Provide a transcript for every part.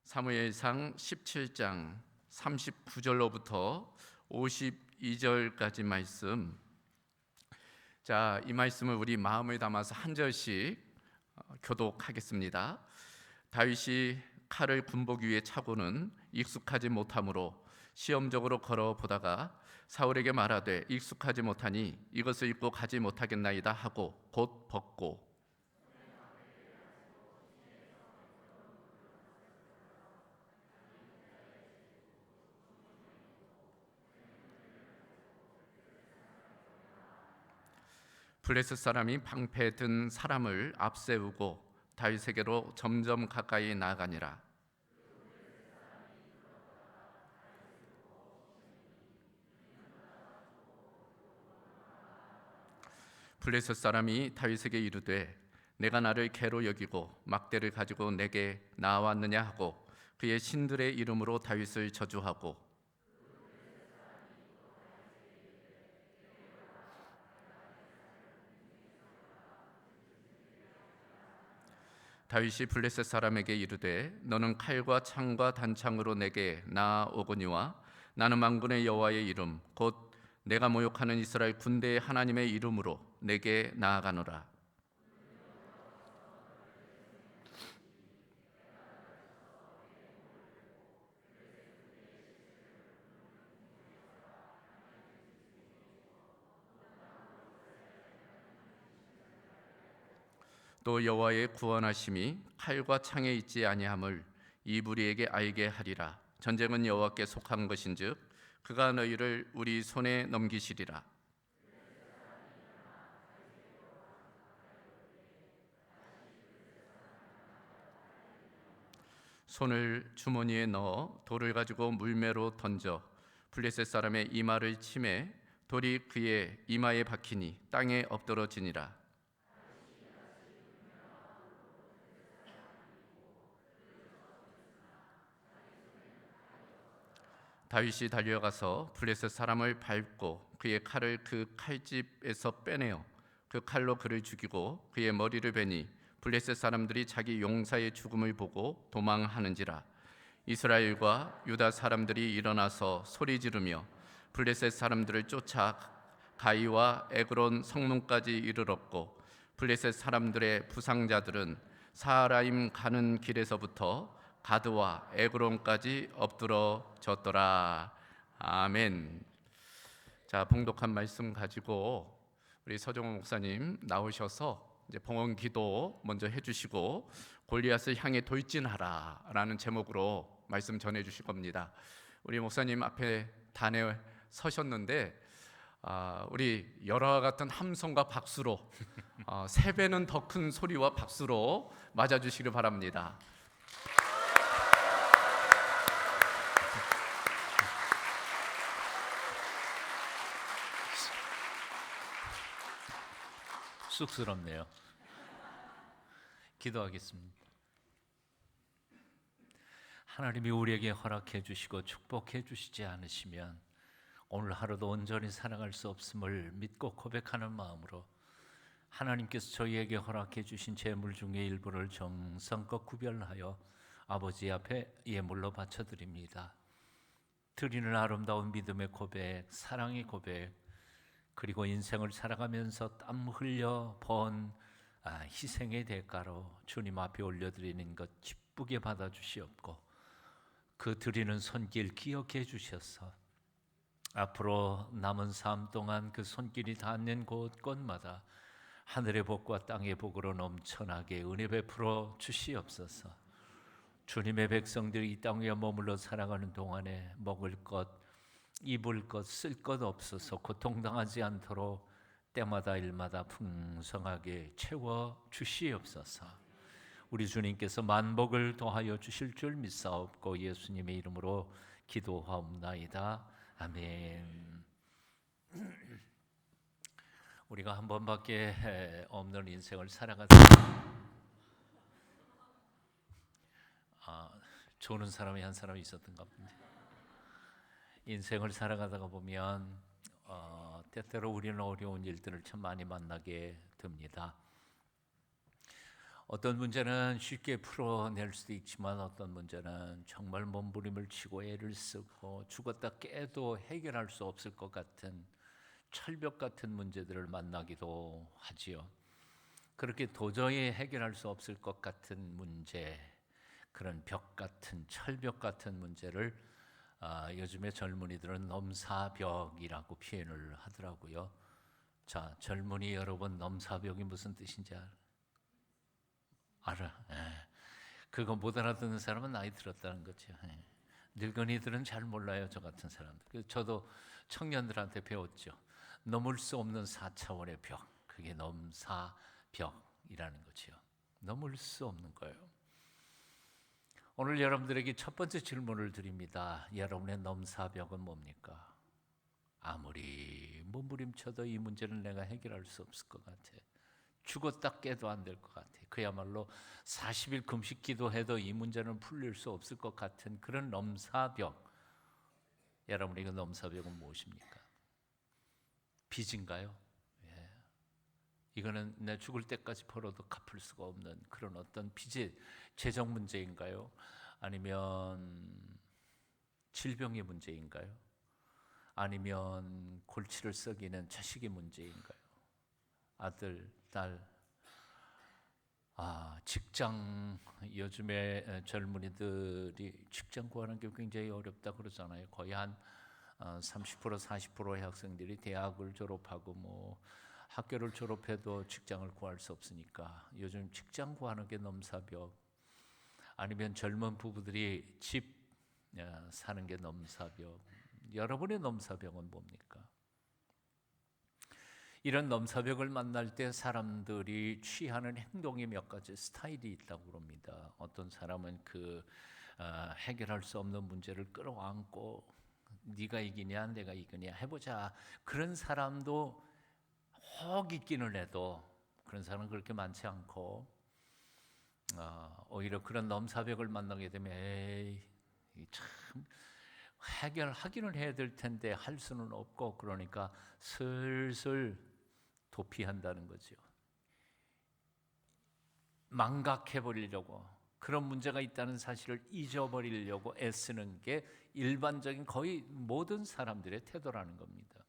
사무엘상 17장 39절로부터 52절까지 말씀. 자, 이 말씀을 우리 마음에 담아서 한 절씩 교독하겠습니다. 다윗이 칼을 군복 위에 차고는 익숙하지 못하므로 시험적으로 걸어보다가 사울에게 말하되 익숙하지 못하니 이것을 입고 가지 못하겠나이다 하고 곧 벗고 블레셋 사람이 방패에 든 사람을 앞세우고 다윗에게로 점점 가까이 나아가니라. 블레셋 사람이 다윗에게 이르되 내가 나를 개로 여기고 막대를 가지고 내게 나왔느냐 하고 그의 신들의 이름으로 다윗을 저주하고 다윗이 블레셋 사람에게 이르되 너는 칼과 창과 단창으로 내게 나아오거니와 나는 만군의 여호와의 이름 곧 내가 모욕하는 이스라엘 군대의 하나님의 이름으로 내게 나아가노라. 또 여호와의 구원하심이 칼과 창에 있지 아니함을 이 무리에게 알게 하리라. 전쟁은 여호와께 속한 것인즉 그가 너희를 우리 손에 넘기시리라. 손을 주머니에 넣어 돌을 가지고 물매로 던져 블레셋 사람의 이마를 치매 돌이 그의 이마에 박히니 땅에 엎드러지니라. 다윗이 달려가서 블레셋 사람을 밟고 그의 칼을 그 칼집에서 빼내어 그 칼로 그를 죽이고 그의 머리를 베니 블레셋 사람들이 자기 용사의 죽음을 보고 도망하는지라. 이스라엘과 유다 사람들이 일어나서 소리 지르며 블레셋 사람들을 쫓아 가이와 에그론 성문까지 이르렀고 블레셋 사람들의 부상자들은 사하라임 가는 길에서부터 가드와 에그론까지 엎드러졌더라. 아멘. 자, 봉독한 말씀 가지고 우리 서정호 목사님 나오셔서 이제 봉헌 기도 먼저 해주시고 골리앗을 향해 돌진하라라는 제목으로 말씀 전해주실 겁니다. 우리 목사님 앞에 단에 서셨는데 우리 열화와 같은 함성과 박수로 3배는 더 큰 소리와 박수로 맞아주시길 바랍니다. 쑥스럽네요. 기도하겠습니다. 하나님이 우리에게 허락해 주시고 축복해 주시지 않으시면 오늘 하루도 온전히 살아갈 수 없음을 믿고 고백하는 마음으로 하나님께서 저희에게 허락해 주신 재물 중에 일부를 정성껏 구별하여 아버지 앞에 예물로 바쳐드립니다. 드리는 아름다운 믿음의 고백, 사랑의 고백, 그리고 인생을 살아가면서 땀 흘려 번 희생의 대가로 주님 앞에 올려드리는 것 기쁘게 받아주시옵고 그 드리는 손길 기억해 주셔서 앞으로 남은 삶 동안 그 손길이 닿는 곳곳마다 하늘의 복과 땅의 복으로 넘쳐나게 은혜 베풀어 주시옵소서. 주님의 백성들이 이 땅 위에 머물러 살아가는 동안에 먹을 것, 입을 것, 쓸 것 없어서 고통당하지 않도록 때마다 일마다 풍성하게 채워 주시옵소서. 우리 주님께서 만복을 더하여 주실 줄 믿사옵고 예수님의 이름으로 기도하옵나이다. 아멘. 우리가 한 번밖에 없는 인생을 살아가다 조는 사람이 한 사람이 있었던가 본데 인생을 살아가다가 보면 때때로 우리는 어려운 일들을 참 많이 만나게 됩니다. 어떤 문제는 쉽게 풀어낼 수도 있지만 어떤 문제는 정말 몸부림을 치고 애를 쓰고 죽었다 깨도 해결할 수 없을 것 같은 철벽 같은 문제들을 만나기도 하지요. 그렇게 도저히 해결할 수 없을 것 같은 문제, 그런 벽 같은 철벽 같은 문제를 요즘의 젊은이들은 넘사벽이라고 표현을 하더라고요. 자, 젊은이 여러분, 넘사벽이 무슨 뜻인지 알아? 그거 못 알아듣는 사람은 나이 들었다는 거죠. 늙은이들은 잘 몰라요, 저 같은 사람들. 저도 청년들한테 배웠죠. 넘을 수 없는 4차원의 벽, 그게 넘사벽이라는 거죠. 넘을 수 없는 거예요. 오늘 여러분들에게 첫 번째 질문을 드립니다. 여러분의 넘사벽은 뭡니까? 아무리 몸부림쳐도 이 문제는 내가 해결할 수 없을 것 같아. 죽었다 깨도 안 될 것 같아. 그야말로 40일 금식 기도해도 이 문제는 풀릴 수 없을 것 같은 그런 넘사벽. 여러분의 그 넘사벽은 무엇입니까? 빚인가요? 예. 이거는 내 죽을 때까지 벌어도 갚을 수가 없는 그런 어떤 빚의 재정 문제인가요? 아니면 질병의 문제인가요? 아니면 골치를 썩이는 자식의 문제인가요? 아들, 딸, 직장, 요즘에 젊은이들이 직장 구하는 게 굉장히 어렵다 그러잖아요. 거의 한 30% 40%의 학생들이 대학을 졸업하고 뭐 학교를 졸업해도 직장을 구할 수 없으니까 요즘 직장 구하는 게 넘사벽. 아니면 젊은 부부들이 집 사는 게 넘사벽. 여러분의 넘사벽은 뭡니까? 이런 넘사벽을 만날 때 사람들이 취하는 행동의 몇 가지 스타일이 있다고 합니다. 어떤 사람은 해결할 수 없는 문제를 끌어안고 네가 이기냐 내가 이기냐 해보자. 그런 사람도 혹 있기는 해도 그런 사람은 그렇게 많지 않고 오히려 그런 넘사벽을 만나게 되면 에이 참 해결하기는 해야 될 텐데 할 수는 없고 그러니까 슬슬 도피한다는 거죠. 망각해버리려고 그런 문제가 있다는 사실을 잊어버리려고 애쓰는 게 일반적인 거의 모든 사람들의 태도라는 겁니다.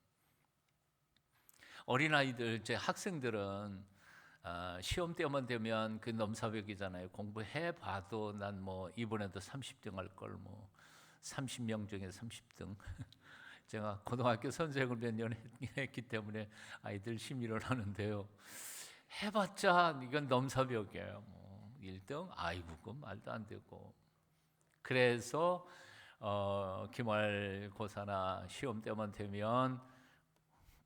어린아이들, 제 학생들은 시험 때만 되면 그 넘사벽이잖아요. 공부해봐도 난 뭐 이번에도 30등 할 걸 뭐 30명 중에 30등. 제가 고등학교 선생을 몇 년 했기 때문에 아이들 심의를 하는데요. 해봤자 이건 넘사벽이에요. 뭐 1등, 아이고 그 말도 안 되고. 그래서 기말고사나 시험 때만 되면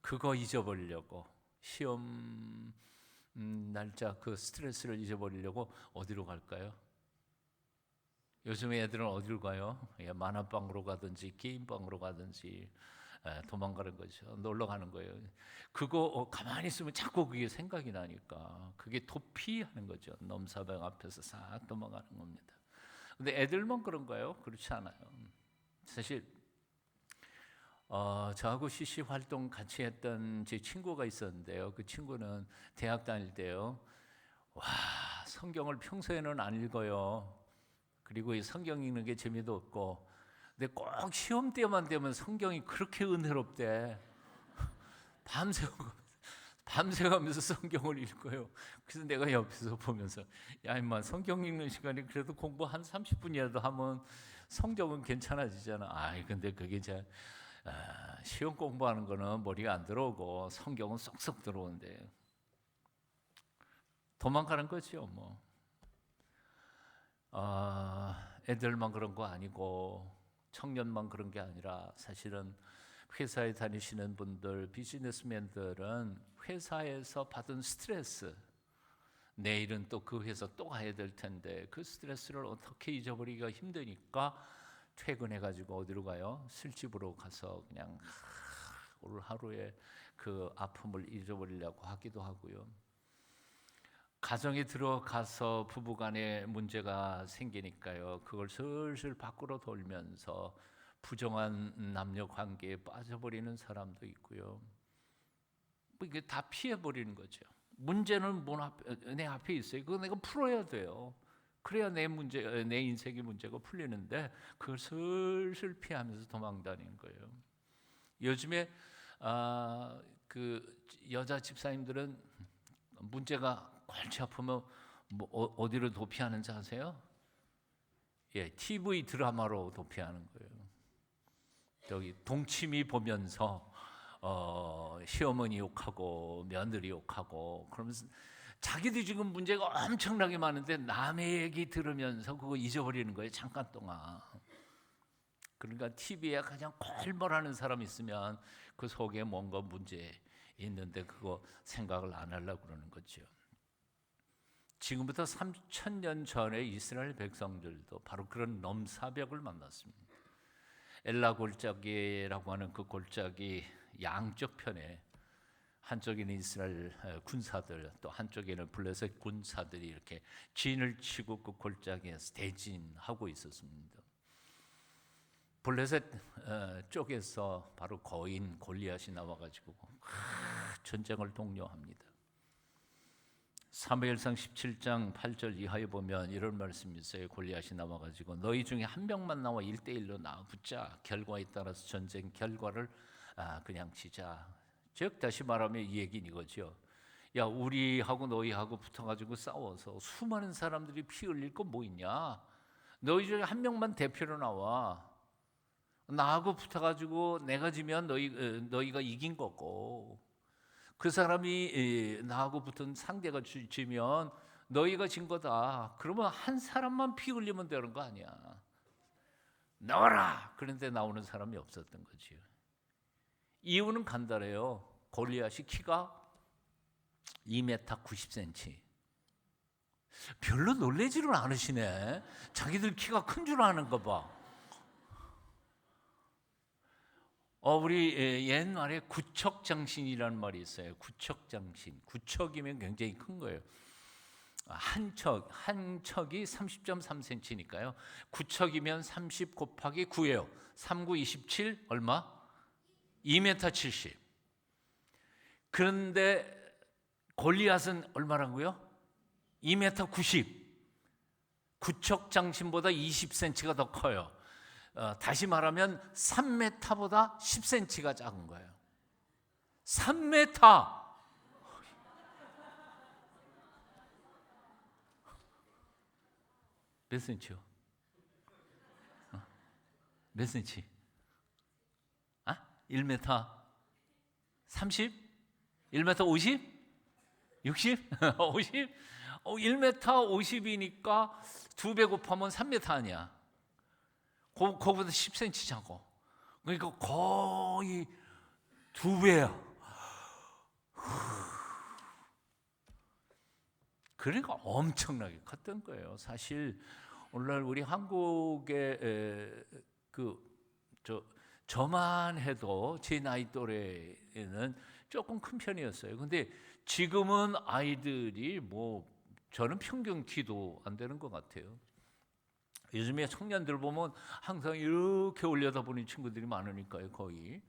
그거 잊어버리려고 시험 날짜 그 스트레스를 잊어버리려고 어디로 갈까요? 요즘 애들은 어디로 가요? 만화방으로 가든지 게임방으로 가든지 도망가는 거죠. 놀러 가는 거예요. 그거 가만히 있으면 자꾸 그게 생각이 나니까 그게 도피하는 거죠. 넘사벽 앞에서 싹 도망가는 겁니다. 근데 애들만 그런가요? 그렇지 않아요. 사실 저하고 CC 활동 같이 했던 제 친구가 있었는데요. 그 친구는 대학 다닐 때요. 와, 성경을 평소에는 안 읽어요. 그리고 이 성경 읽는 게 재미도 없고, 근데 꼭 시험 때만 되면 성경이 그렇게 은혜롭대. 밤새가면서 성경을 읽어요. 그래서 내가 옆에서 보면서 야 임마 성경 읽는 시간이 그래도 공부 한 30분이라도 하면 성적은 괜찮아지잖아. 아이 근데 그게 이제 시험 공부하는 거는 머리가 안 들어오고 성경은 쏙쏙 들어오는데 도망가는 거죠 뭐. 애들만 그런 거 아니고 청년만 그런 게 아니라 사실은 회사에 다니시는 분들, 비즈니스맨들은 회사에서 받은 스트레스, 내일은 또 그 회사 또 가야 될 텐데 그 스트레스를 어떻게 잊어버리기가 힘드니까 퇴근해가지고 어디로 가요? 술집으로 가서 그냥 오늘 하루에 그 아픔을 잊어버리려고 하기도 하고요. 가정에 들어가서 부부간에 문제가 생기니까요. 그걸 슬슬 밖으로 돌면서 부정한 남녀 관계에 빠져버리는 사람도 있고요. 뭐 이게 다 피해버리는 거죠. 문제는 내 앞에 있어요. 그거 내가 풀어야 돼요. 그래야 내 인생의 문제가 풀리는데 그걸 슬슬 피하면서 도망다니는 거예요. 요즘에 그 여자 집사님들은 문제가 골치 아프면 어디로 도피하는지 아세요? 예, TV 드라마로 도피하는 거예요. 저기 동치미 보면서 시어머니 욕하고 며느리 욕하고 그러면서 자기도 지금 문제가 엄청나게 많은데 남의 얘기 들으면서 그거 잊어버리는 거예요. 잠깐 동안. 그러니까 TV에 가장 콜몰하는 사람 있으면 그 속에 뭔가 문제 있는데 그거 생각을 안 하려고 그러는 거죠. 지금부터 3,000년 전에 이스라엘 백성들도 바로 그런 넘사벽을 만났습니다. 엘라 골짜기라고 하는 그 골짜기 양쪽 편에 한쪽에는 이스라엘 군사들, 또 한쪽에는 블레셋 군사들이 이렇게 진을 치고 그 골짜기에서 대진하고 있었습니다. 블레셋 쪽에서 바로 거인 골리앗이 나와가지고 전쟁을 독려합니다. 사무엘상 17장 8절 이하에 보면 이런 말씀이 있어요. 골리앗이 나와가지고 너희 중에 한 명만 나와 1대1로 나와 붙자. 결과에 따라서 전쟁 결과를 그냥 치자. 즉 다시 말하면 이 얘기는 이거죠. 야, 우리하고 너희하고 붙어가지고 싸워서 수많은 사람들이 피 흘릴 거 뭐 있냐. 너희 중에 한 명만 대표로 나와. 나하고 붙어가지고 내가 지면 너희가 이긴 거고, 그 사람이 나하고 붙은 상대가 지면 너희가 진 거다. 그러면 한 사람만 피 흘리면 되는 거 아니야. 나와라. 그런데 나오는 사람이 없었던 거지요. 이유는 간단해요. 골리앗이 키가 2m 90cm. 별로 놀래지는 않으시네. 자기들 키가 큰 줄 아는 거 봐. 우리 옛말에 구척장신이라는 말이 있어요. 구척장신. 구척이면 굉장히 큰 거예요. 한 척이 30.3cm니까요. 9척이면 30 곱하기 9예요. 3, 9, 27 얼마? 2m 70. 그런데 골리앗은 얼마라고요? 2m 90. 구척장신보다 20cm가 더 커요. 다시 말하면 3m보다 10cm가 작은 거예요. 3m! 몇 cm요? 몇 cm? 1m 30? 1m 50? 60? 50? 1m 50이니까 2배 곱하면 3m 아니야. 그거보다 10cm 작고. 그러니까 거의 2배야. 그러니까 엄청나게 컸던 거예요. 사실 오늘날 우리 한국의 저만 해도 제 나이 또래에는 조금 큰 편이었어요. 근데 지금은 아이들이 저는 평균 키도 안 되는 것 같아요. 요즘에 청년들 보면 항상 이렇게 올려다보는 친구들이 많으니까요, 거의.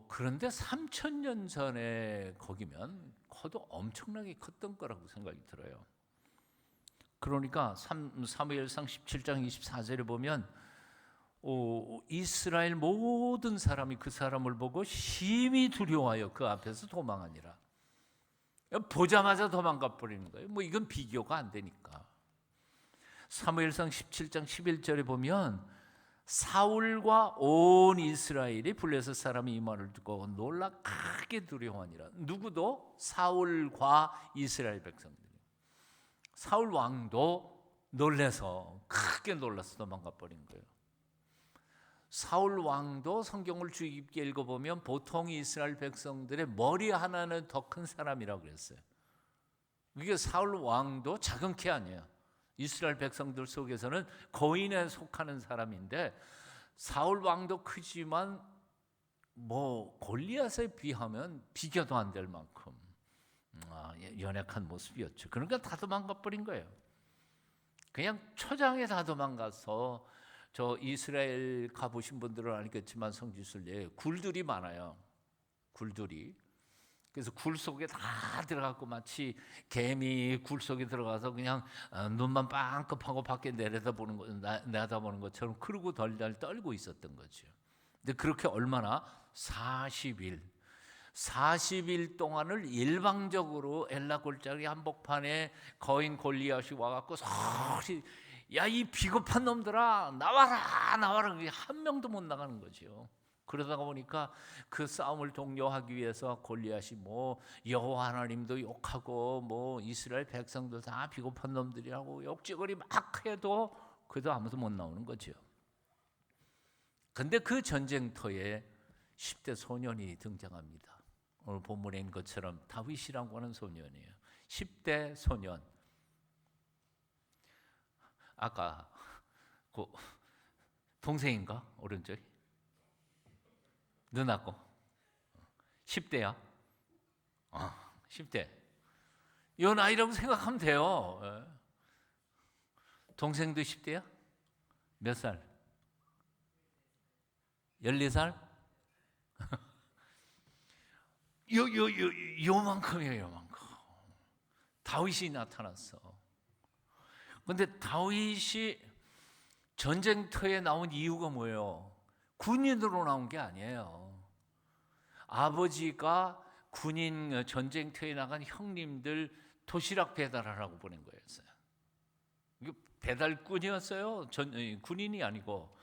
그런데 3,000년 전에 거기면 커도 엄청나게 컸던 거라고 생각이 들어요. 그러니까 사무엘상 17장 24절에 보면 이스라엘 모든 사람이 그 사람을 보고 심히 두려워하여 그 앞에서 도망하니라. 보자마자 도망가 버리는 거예요. 이건 비교가 안 되니까. 사무엘상 17장 11절에 보면 사울과 온 이스라엘이 블레셋 사람이 이 말을 듣고 놀라 크게 두려워하니라. 누구도? 사울과 이스라엘 백성들이. 사울 왕도 놀라서 크게 놀라서 도망가 버린 거예요. 사울 왕도 성경을 주의 깊게 읽어보면 보통 이스라엘 백성들의 머리 하나는 더 큰 사람이라고 그랬어요. 이게 사울 왕도 작은 키 아니에요. 이스라엘 백성들 속에서는 거인에 속하는 사람인데 사울 왕도 크지만 골리앗에 비하면 비교도 안 될 만큼 연약한 모습이었죠. 그러니까 다 도망가 버린 거예요. 그냥 초장에 다 도망가서 저 이스라엘 가보신 분들은 알겠지만 성지순례에 굴들이 많아요. 굴들이. 그래서 굴 속에 다 들어갔고 마치 개미 굴 속에 들어가서 그냥 눈만 빵긋하고 밖에 내다보는 것처럼 그러고 덜덜 떨고 있었던 거죠. 근데 그렇게 얼마나 40일 동안을 일방적으로 엘라 골짜기 한복판에 거인 골리앗이 와갖고 소리 야 이 비겁한 놈들아 나와라 나와라 한 명도 못 나가는 거죠. 그러다가 보니까 그 싸움을 독려하기 위해서 골리앗이 뭐 여호와 하나님도 욕하고 뭐 이스라엘 백성들 다 비겁한 놈들이라고 욕지거리 막 해도 그래도 아무도 못 나오는 거죠. 근데 그 전쟁터에 10대 소년이 등장합니다. 오늘 본문에 있는 것처럼 다윗이라고 하는 소년이에요. 10대 소년. 아까 그 동생인가? 오른쪽이? 누나고 10대야? 10대. 이 나이라고 생각하면 돼요. 동생도 10대야? 몇 살? 14살? 요만큼이에요, 요만큼. 다윗이 나타났어. 근데 다윗이 전쟁터에 나온 이유가 뭐예요? 군인으로 나온 게 아니에요. 아버지가 군인 전쟁터에 나간 형님들 도시락 배달하라고 보낸 거였어요. 이게 배달꾼이었어요. 군인이 아니고.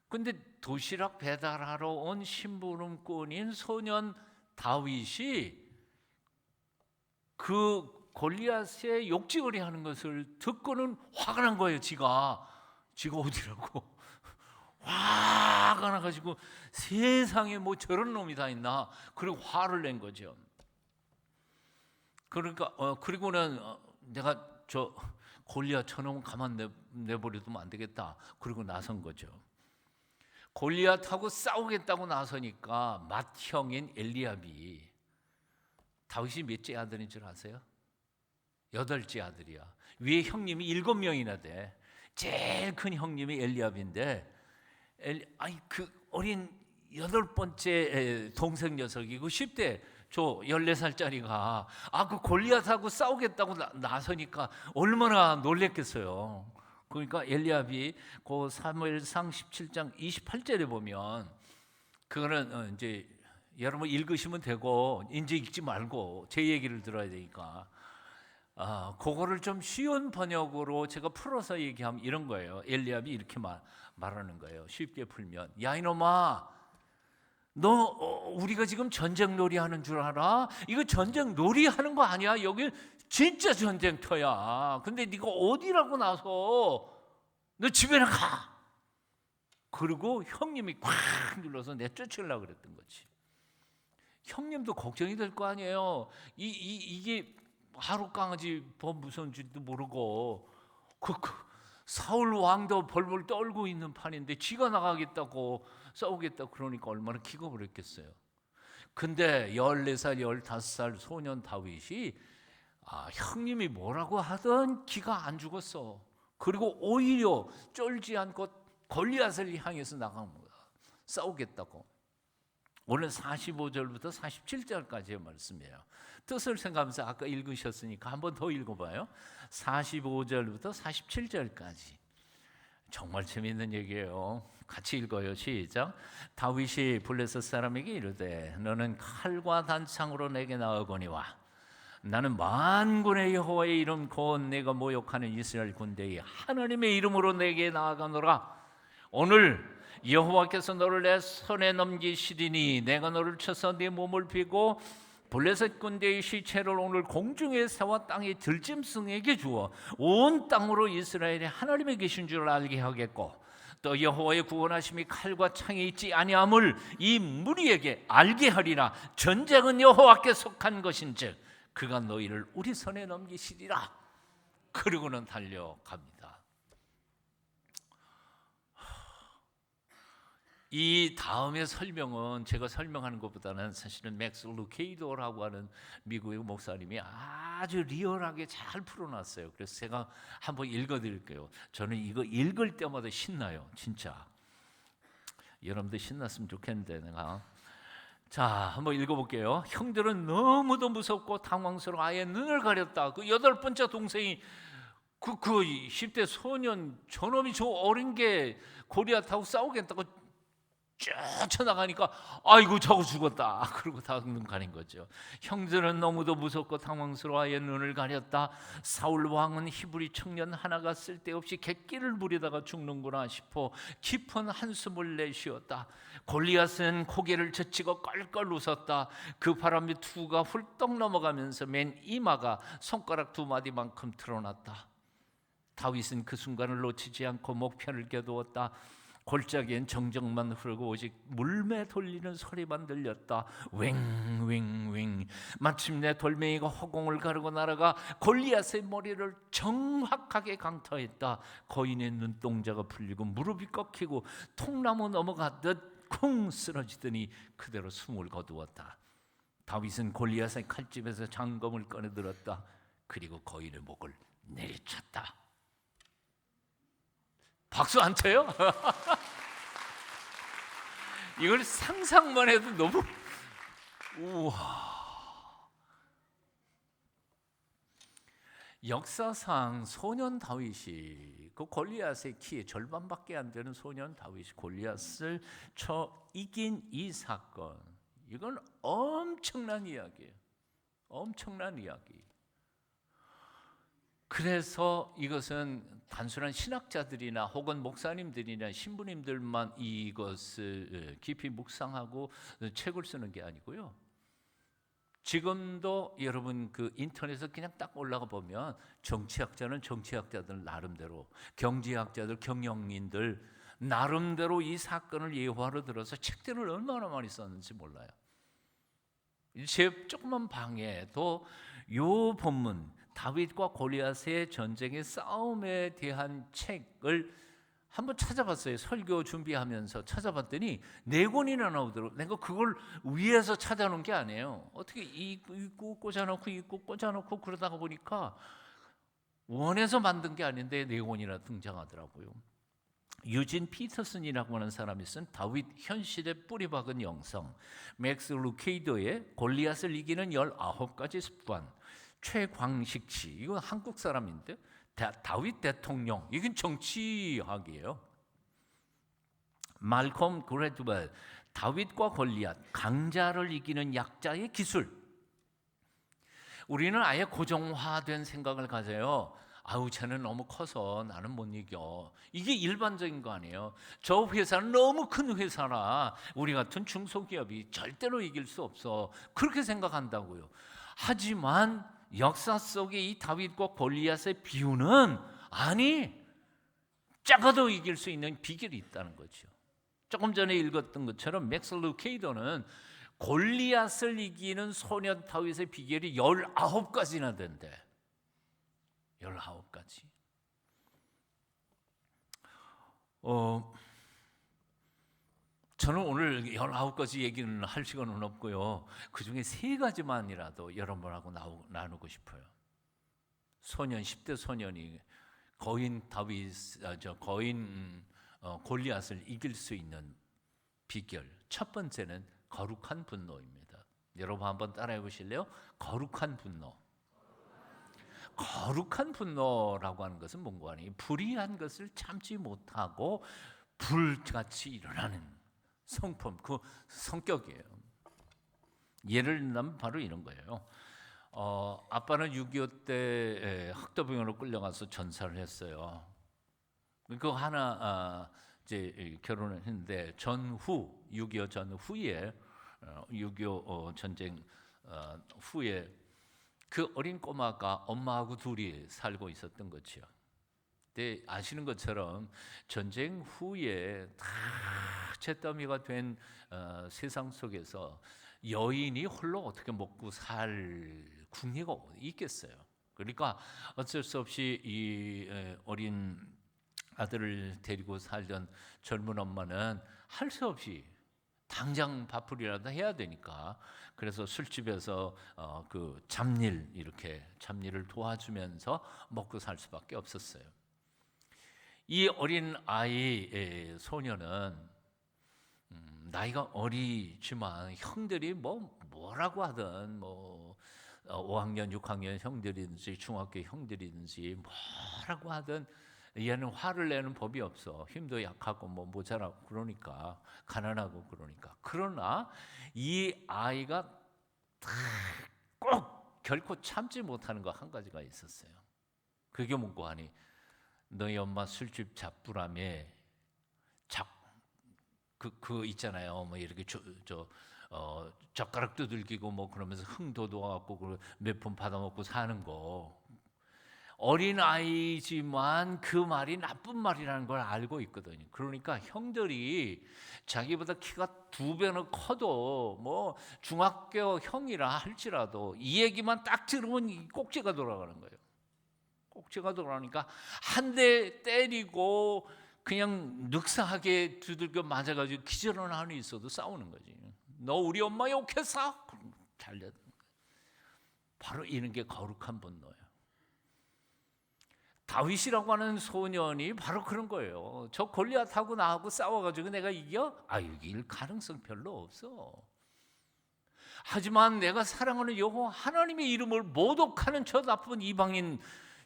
근데 도시락 배달하러 온 심부름꾼인 소년 다윗이 그 골리앗의 욕지거리 하는 것을 듣고는 화가 난 거예요. 지가 어디라고 화가 나가지고 세상에 뭐 저런 놈이 다 있나 그리고 화를 낸 거죠. 그러니까 그리고는 내가 저 골리앗 저놈은 가만 내버려두면 안 되겠다. 그리고 나선 거죠. 골리앗하고 싸우겠다고 나서니까 맏형인 엘리압이 다윗이 몇째 아들인 줄 아세요? 8째 아들이야. 위에 형님이 7명이나 돼. 제일 큰 형님이 엘리압인데 그 어린 8번째 동생 녀석이고 10대 저 14살짜리가 그 골리앗하고 싸우겠다고 나서니까 얼마나 놀랬겠어요. 그러니까 엘리압이 그 사무엘상 17장 28절에 보면 그거는 이제 여러분 읽으시면 되고 이제 읽지 말고 제 얘기를 들어야 되니까 그거를 좀 쉬운 번역으로 제가 풀어서 얘기하면 이런 거예요. 엘리압이 이렇게 말하는 거예요. 쉽게 풀면 야 이놈아 너 우리가 지금 전쟁 놀이 하는 줄 알아? 이거 전쟁 놀이 하는 거 아니야. 여기 진짜 전쟁터야. 근데 네가 어디라고 나서 너 집에나 가. 그리고 형님이 꽉 눌러서 내쫓으려고 그랬던 거지. 형님도 걱정이 될 거 아니에요. 이게 하루 강아지 법 무서운지도 모르고 사울 왕도 벌벌 떨고 있는 판인데 지가 나가겠다고 싸우겠다 그러니까 얼마나 기겁을 했겠어요. 근데 14살, 15살 소년 다윗이 형님이 뭐라고 하든 기가 안 죽었어. 그리고 오히려 쫄지 않고 골리앗을 향해서 나간 거야. 싸우겠다고. 오늘 45절부터 47절까지의 말씀이에요. 뜻을 생각하면서 아까 읽으셨으니까 한 번 더 읽어봐요. 45절부터 47절까지. 정말 재미있는 얘기예요. 같이 읽어요. 시작. 다윗이 블레셋 사람에게 이르되 너는 칼과 단창으로 내게 나아오거니와 나는 만군의 여호와의 이름 곧 내가 모욕하는 이스라엘 군대의 하나님의 이름으로 내게 나아가노라. 오늘 여호와께서 너를 내 손에 넘기시리니 내가 너를 쳐서 네 몸을 비고 블레셋 군대의 시체를 오늘 공중에 세워 땅의 들짐승에게 주어 온 땅으로 이스라엘의 하나님이 계신 줄 알게 하겠고 또 여호와의 구원하심이 칼과 창에 있지 아니함을 이 무리에게 알게 하리라. 전쟁은 여호와께 속한 것인즉 그가 너희를 우리 손에 넘기시리라. 그리고는 달려갑니다. 이 다음의 설명은 제가 설명하는 것보다는 사실은 맥스 루케이도라고 하는 미국의 목사님이 아주 리얼하게 잘 풀어놨어요. 그래서 제가 한번 읽어드릴게요. 저는 이거 읽을 때마다 신나요. 진짜 여러분들 신났으면 좋겠는데 내가 자, 한번 읽어볼게요. 형들은 너무도 무섭고 당황스러워 아예 눈을 가렸다. 그 여덟 번째 동생이 그 10대 소년 저놈이 저 어린 게 골리앗하고 싸우겠다고 쫓아나가니까 아이고 저거 죽었다 그러고 다 눈 가린 거죠. 형들은 너무도 무섭고 당황스러워 아예 눈을 가렸다. 사울 왕은 히브리 청년 하나가 쓸데없이 객기를 부리다가 죽는구나 싶어 깊은 한숨을 내쉬었다. 골리앗은 고개를 젖히고 껄껄 웃었다. 그 바람이 투가 훌떡 넘어가면서 맨 이마가 손가락 두 마디만큼 드러났다. 다윗은 그 순간을 놓치지 않고 목편을 겨두었다. 골짜기엔 정적만 흐르고 오직 물매 돌리는 소리만 들렸다. 웽웽웽. 마침내 돌멩이가 허공을 가르고 날아가 골리앗의 머리를 정확하게 강타했다. 거인의 눈동자가 풀리고 무릎이 꺾이고 통나무 넘어가듯 쿵 쓰러지더니 그대로 숨을 거두었다. 다윗은 골리앗의 칼집에서 장검을 꺼내들었다. 그리고 거인의 목을 내리쳤다. 박수 안 쳐요? 이걸 상상만 해도 너무 우와. 역사상 소년 다윗이 그 골리앗의 키의 절반밖에 안 되는 소년 다윗이 골리앗을 쳐 이긴 이 사건, 이건 엄청난 이야기예요. 엄청난 이야기. 그래서 이것은 단순한 신학자들이나 혹은 목사님들이나 신부님들만 이것을 깊이 묵상하고 책을 쓰는 게 아니고요. 지금도 여러분 그 인터넷에 그냥 딱 올라가 보면 정치학자는 정치학자들 나름대로, 경제학자들, 경영인들 나름대로 이 사건을 예화로 들어서 책들을 얼마나 많이 썼는지 몰라요. 제 조그만 방에도 요 본문 다윗과 골리앗의 전쟁의 싸움에 대한 책을 한번 찾아봤어요. 설교 준비하면서 찾아봤더니 4권이나 나오더라고요. 내가 그걸 위에서 찾아놓은 게 아니에요. 어떻게 읽고 꽂아놓고 그러다가 보니까 원에서 만든 게 아닌데 4권이나 등장하더라고요. 유진 피터슨이라고 하는 사람이 쓴 다윗 현실에 뿌리박은 영성, 맥스 루케이더의 골리앗을 이기는 19가지 습관, 최광식 씨, 이건 한국 사람인데 다윗 대통령, 이건 정치학이에요. 말콤 그레드웰, 다윗과 골리앗, 강자를 이기는 약자의 기술. 우리는 아예 고정화된 생각을 가져요. 아우 쟤는 너무 커서 나는 못 이겨. 이게 일반적인 거 아니에요. 저 회사는 너무 큰 회사라 우리 같은 중소기업이 절대로 이길 수 없어. 그렇게 생각한다고요. 하지만 역사 속에 이 다윗과 골리앗의 비유는 아니, 작아도 이길 수 있는 비결이 있다는 거죠. 조금 전에 읽었던 것처럼 맥스 루케이더는 골리앗을 이기는 소년 다윗의 비결이 19가지나 된대. 19가지. 저는 오늘 19가지 얘기는 할 시간은 없고요. 그 중에 3가지만이라도 여러분하고 나누고 싶어요. 소년, 10대 소년이 골리앗을 이길 수 있는 비결. 첫 번째는 거룩한 분노입니다. 여러분 한번 따라해 보실래요? 거룩한 분노. 거룩한 분노라고 하는 것은 뭔가 아니에요. 불의한 것을 참지 못하고 불같이 일어나는 성품, 그 성격이에요. 예를 들면 바로 이런 거예요. 아빠는 6.25 때 학도병으로 끌려가서 전사를 했어요. 그 하나 이제 결혼을 했는데 전후 6.25 전후에 6.25 전쟁 후에 그 어린 꼬마가 엄마하고 둘이 살고 있었던 거죠. 근데 아시는 것처럼 전쟁 후에 다 잿더미가 된 세상 속에서 여인이 홀로 어떻게 먹고 살 궁리가 있겠어요. 그러니까 어쩔 수 없이 이 어린 아들을 데리고 살던 젊은 엄마는 할 수 없이 당장 밥풀이라도 해야 되니까 그래서 술집에서 그 잡일을 도와주면서 먹고 살 수밖에 없었어요. 이 어린 아이 소녀는 나이가 어리지만 형들이 뭐라고 하든 5학년, 6학년 형들이든지 중학교 형들이든지 뭐라고 하든 얘는 화를 내는 법이 없어. 힘도 약하고 모자라고 그러니까, 가난하고 그러니까. 그러나 이 아이가 꼭 결코 참지 못하는 거 한 가지가 있었어요. 그게 뭔고 하니, 너희 엄마 술집 잡부라며 그 있잖아요. 이렇게 젓가락 두들기고 그러면서 흥도 와갖고 몇 푼 받아먹고 사는 거. 어린 아이지만 그 말이 나쁜 말이라는 걸 알고 있거든요. 그러니까 형들이 자기보다 키가 2배는 커도 중학교 형이라 할지라도 이 얘기만 딱 들으면 이 꼭지가 돌아가는 거예요. 꼭지가 돌아가니까 한 대 때리고 그냥 늑사하게 두들겨 맞아가지고 기절하는 한이 있어도 싸우는 거지. 너 우리 엄마 욕했어? 달려. 바로 이런 게 거룩한 분노예요. 다윗이라고 하는 소년이 바로 그런 거예요. 저 골리앗하고 나하고 싸워가지고 내가 이겨? 이길 가능성 별로 없어. 하지만 내가 사랑하는 여호와 하나님의 이름을 모독하는 저 나쁜 이방인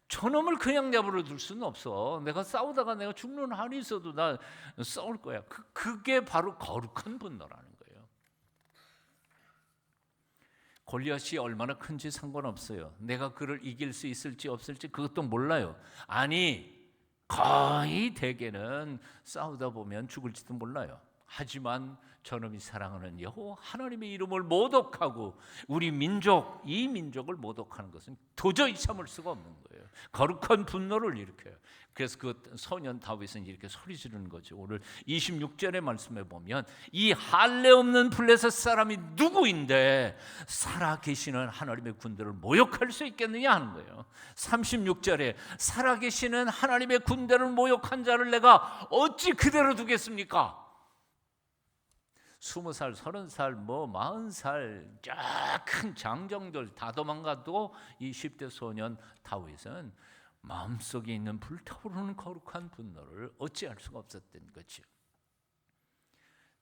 저놈을 그냥 내버려 둘 수는 없어. 내가 싸우다가 내가 죽는 한이 있어도 나 싸울 거야. 그게 바로 거룩한 분노라는 거예요. 골리앗이 얼마나 큰지 상관없어요. 내가 그를 이길 수 있을지 없을지 그것도 몰라요. 아니, 거의 대개는 싸우다 보면 죽을지도 몰라요. 하지만 저놈이 사랑하는 여호와 하나님의 이름을 모독하고 우리 민족, 이 민족을 모독하는 것은 도저히 참을 수가 없는 거예요. 거룩한 분노를 일으켜요. 그래서 그 소년 다윗은 이렇게 소리 지르는 거죠. 오늘 26절의 말씀에 보면 이 할례 없는 블레셋 사람이 누구인데 살아계시는 하나님의 군대를 모욕할 수 있겠느냐 하는 거예요. 36절에 살아계시는 하나님의 군대를 모욕한 자를 내가 어찌 그대로 두겠습니까? 20살, 30살, 40살 큰 장정들 다 도망가도 이 10대 소년 다윗은 마음속에 있는 불타오르는 거룩한 분노를 어찌할 수가 없었던 거죠.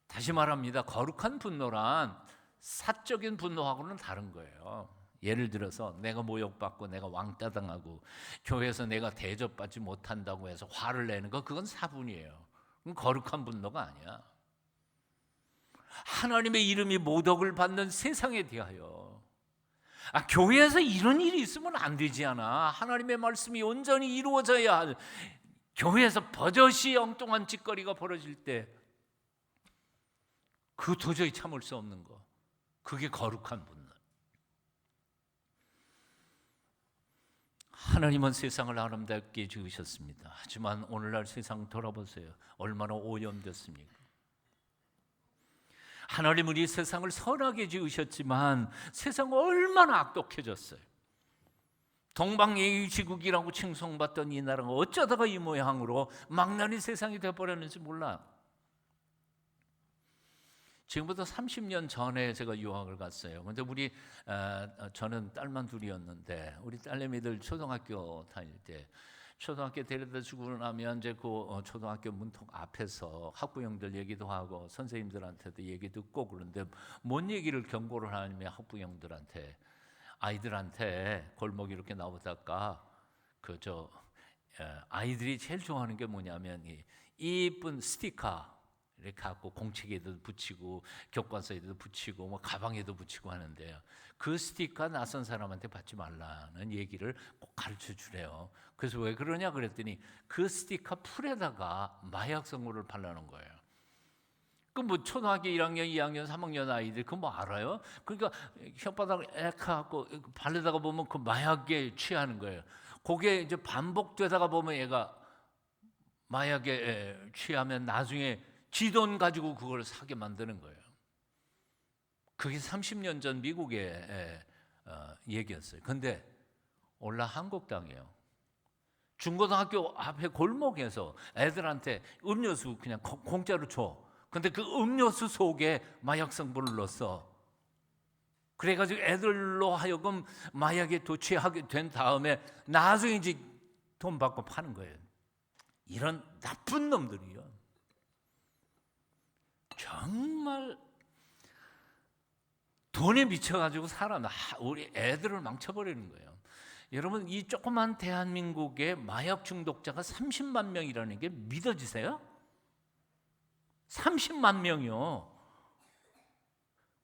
다시 말합니다. 거룩한 분노란 사적인 분노하고는 다른 거예요. 예를 들어서 내가 모욕받고 내가 왕따 당하고 교회에서 내가 대접받지 못한다고 해서 화를 내는 거, 그건 사분이에요. 그건 거룩한 분노가 아니야. 하나님의 이름이 모독을 받는 세상에 대하여 교회에서 이런 일이 있으면 안 되지 않아. 하나님의 말씀이 온전히 이루어져야 할, 교회에서 버젓이 엉뚱한 짓거리가 벌어질 때 그 도저히 참을 수 없는 거, 그게 거룩한 분노. 하나님은 세상을 아름답게 지으셨습니다. 하지만 오늘날 세상 돌아보세요. 얼마나 오염됐습니까? 하나님은 이 세상을 선하게 지으셨지만 세상은 얼마나 악독해졌어요. 동방예의지국이라고 칭송받던 이 나라가 어쩌다가 이 모양으로 망나니 세상이 되어버렸는지 몰라요. 지금부터 30년 전에 제가 유학을 갔어요. 근데 저는 딸만 둘이었는데 우리 딸내미들 초등학교 다닐 때, 초등학교 데려다 주고 나면 이제 그 초등학교 문턱 앞에서 학부형들 얘기도 하고 선생님들한테도 얘기 듣고 그런데 뭔 얘기를 경고를 하냐면 학부형들한테, 아이들한테 골목 이렇게 나오다가 아이들이 제일 좋아하는 게 뭐냐면 이쁜 스티커 이렇게 갖고 공책에도 붙이고 교과서에도 붙이고 가방에도 붙이고 하는데요. 그 스티커 낯선 사람한테 받지 말라는 얘기를 꼭 가르쳐 주래요. 그래서 왜 그러냐 그랬더니 그 스티커 풀에다가 마약 성분을 바르는 거예요. 그 초등학교 1학년, 2학년, 3학년 아이들 그거 알아요? 그러니까 혓바닥을 하고 바르다가 보면 그 마약에 취하는 거예요. 그게 이제 반복되다가 보면 얘가 마약에 취하면 나중에 지 돈 가지고 그걸 사게 만드는 거예요. 그게 30년 전 미국의 얘기였어요. 근데 올라 한국 땅이에요. 중고등학교 앞에 골목에서 애들한테 음료수 그냥 공짜로 줘. 근데 그 음료수 속에 마약 성분을 넣었어. 그래가지고 애들로 하여금 마약에 도취하게 된 다음에 나중에 이제 돈 받고 파는 거예요. 이런 나쁜 놈들이요. 정말 돈에 미쳐가지고 우리 애들을 망쳐버리는 거예요. 여러분, 이 조그만 대한민국의 마약 중독자가 30만 명이라는 게 믿어지세요? 30만 명이요.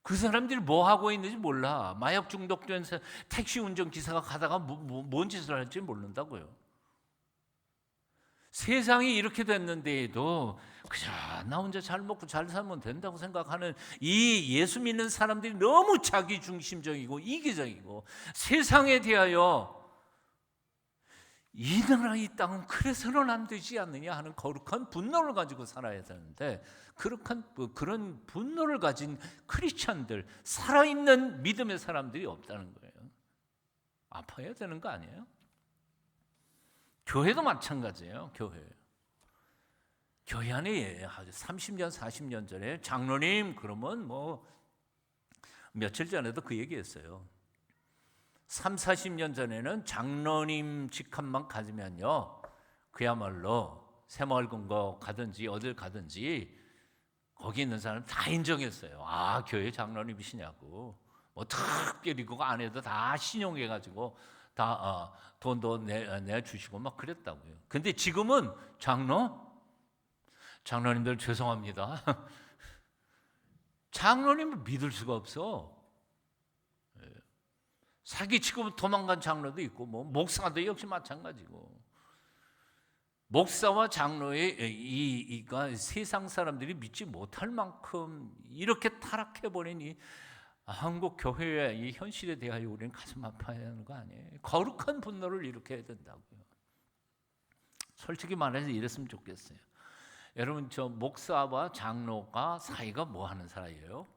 그 사람들이 뭐 하고 있는지 몰라. 마약 중독된 택시 운전기사가 가다가 뭔 짓을 할지 모른다고요. 세상이 이렇게 됐는데도 그저 나 혼자 잘 먹고 잘 살면 된다고 생각하는 이 예수 믿는 사람들이 너무 자기중심적이고 이기적이고, 세상에 대하여 이 나라 이 땅은 그래서는 안 되지 않느냐 하는 거룩한 분노를 가지고 살아야 되는데, 그런 분노를 가진 크리스찬들, 살아있는 믿음의 사람들이 없다는 거예요. 아파야 되는 거 아니에요? 교회도 마찬가지예요. 교회 안에 30년 40년 전에 장로님 그러면 뭐 며칠 전에도 그 얘기했어요. 3, 40년 전에는 장로님 직함만 가지면요, 그야말로 새마을금고 가든지 어딜 가든지 거기 있는 사람 다 인정했어요. 아, 교회 장로님이시냐고. 뭐 특별히 그거 안 해도 다 신용해가지고 다 돈도 내주시고 막 그랬다고요. 근데 지금은 장로님들 죄송합니다. 장로님을 믿을 수가 없어. 사기치고 도망간 장로도 있고, 뭐 목사도 역시 마찬가지고. 목사와 장로의 이가 세상 사람들이 믿지 못할 만큼 이렇게 타락해버린 이 한국 교회의 이 현실에 대하여 우리는 가슴 아파야 하는 거 아니에요? 거룩한 분노를 일으켜야 된다고요. 솔직히 말해서 이랬으면 좋겠어요. 여러분, 저 목사와 장로가 사이가 뭐 하는 사이예요?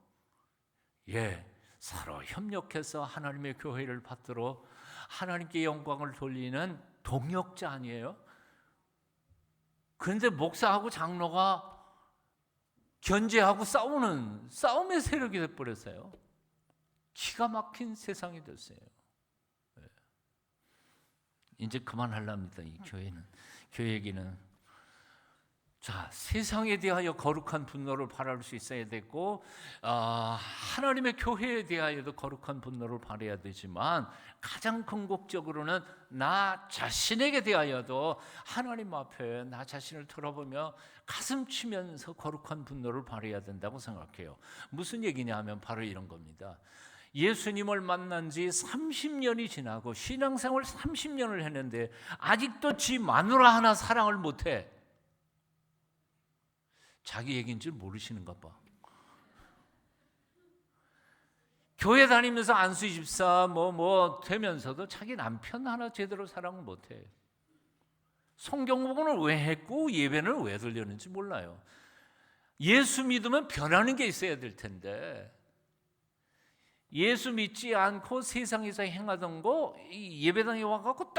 서로 협력해서 하나님의 교회를 받들어 하나님께 영광을 돌리는 동역자 아니에요? 그런데 목사하고 장로가 견제하고 싸우는 싸움의 세력이 돼버렸어요. 기가 막힌 세상이 됐어요. 이제 그만하랍니다. 이 교회는, 교회 얘기는. 자, 세상에 대하여 거룩한 분노를 발할 수 있어야 되고, 하나님의 교회에 대하여도 거룩한 분노를 발해야 되지만, 가장 궁극적으로는 나 자신에게 대하여도 하나님 앞에 나 자신을 돌아보며 가슴 치면서 거룩한 분노를 발해야 된다고 생각해요. 무슨 얘기냐 하면 바로 이런 겁니다. 예수님을 만난 지 30년이 지나고 신앙생활 30년을 했는데 아직도 지 마누라 하나 사랑을 못해. 자기 얘기인 줄 모르시는가 봐. 교회 다니면서 안수 집사 뭐 되면서도 자기 남편 하나 제대로 사랑을 못해. 성경 복음을 왜 했고 예배는 왜 들렸는지 몰라요. 예수 믿으면 변하는 게 있어야 될 텐데, 예수 믿지 않고 세상에서 행하던 거 예배당에 와갖고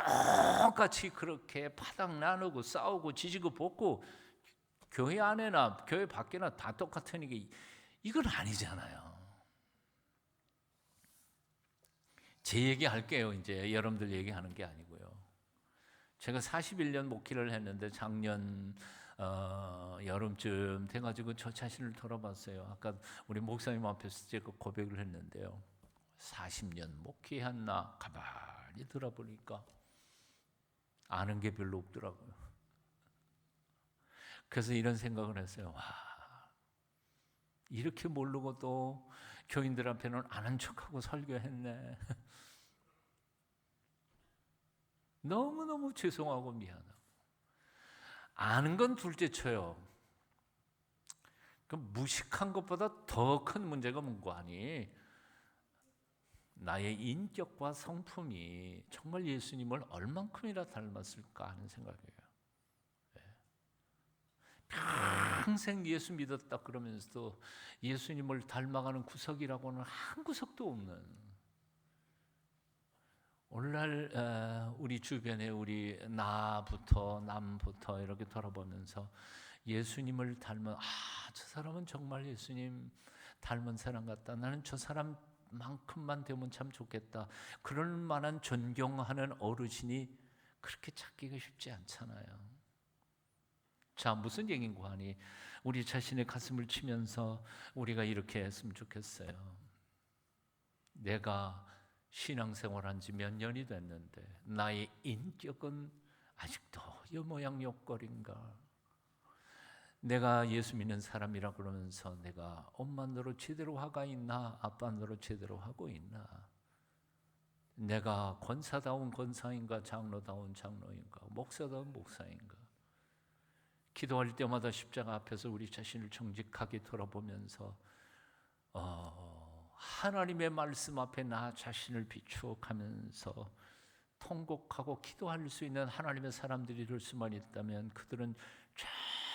똑같이 그렇게 파닥 나누고 싸우고 지지고 볶고, 교회 안에나 교회 밖에나 다 똑같으니까 이건 아니잖아요. 제 얘기 할게요. 이제 여러분들 얘기하는 게 아니고요. 제가 41년 목회를 했는데 작년 여름쯤 돼가지고 저 자신을 돌아봤어요. 아까 우리 목사님 앞에서 제가 고백을 했는데요. 40년 목회한 나 가만히 들어보니까 아는 게 별로 없더라고요. 그래서 이런 생각을 했어요. 와, 이렇게 모르고 또 교인들 앞에는 아는 척하고 설교했네. 너무너무 죄송하고 미안하고. 아는 건 둘째 쳐요. 그 무식한 것보다 더 큰 문제가 뭔고 하니, 나의 인격과 성품이 정말 예수님을 얼만큼이나 닮았을까 하는 생각이에요. 평생 예수 믿었다 그러면서도 예수님을 닮아가는 구석이라고는 한 구석도 없는, 오늘날 우리 주변에 우리 나부터 남부터 이렇게 돌아보면서 예수님을 닮은, 저 사람은 정말 예수님 닮은 사람 같다, 나는 저 사람만큼만 되면 참 좋겠다, 그럴 만한 존경하는 어르신이 그렇게 찾기가 쉽지 않잖아요. 자, 무슨 얘기인고 하니 우리 자신의 가슴을 치면서 우리가 이렇게 했으면 좋겠어요. 내가 신앙생활한 지 몇 년이 됐는데 나의 인격은 아직도 이 모양 요꼴인가? 내가 예수 믿는 사람이라 그러면서 내가 엄마 노릇 제대로 하고 있나? 아빠 노릇 제대로 하고 있나? 내가 권사다운 권사인가? 장로다운 장로인가? 목사다운 목사인가? 기도할 때마다 십자가 앞에서 우리 자신을 정직하게 돌아보면서 하나님의 말씀 앞에 나 자신을 비추어가면서 통곡하고 기도할 수 있는 하나님의 사람들이 될 수만 있다면 그들은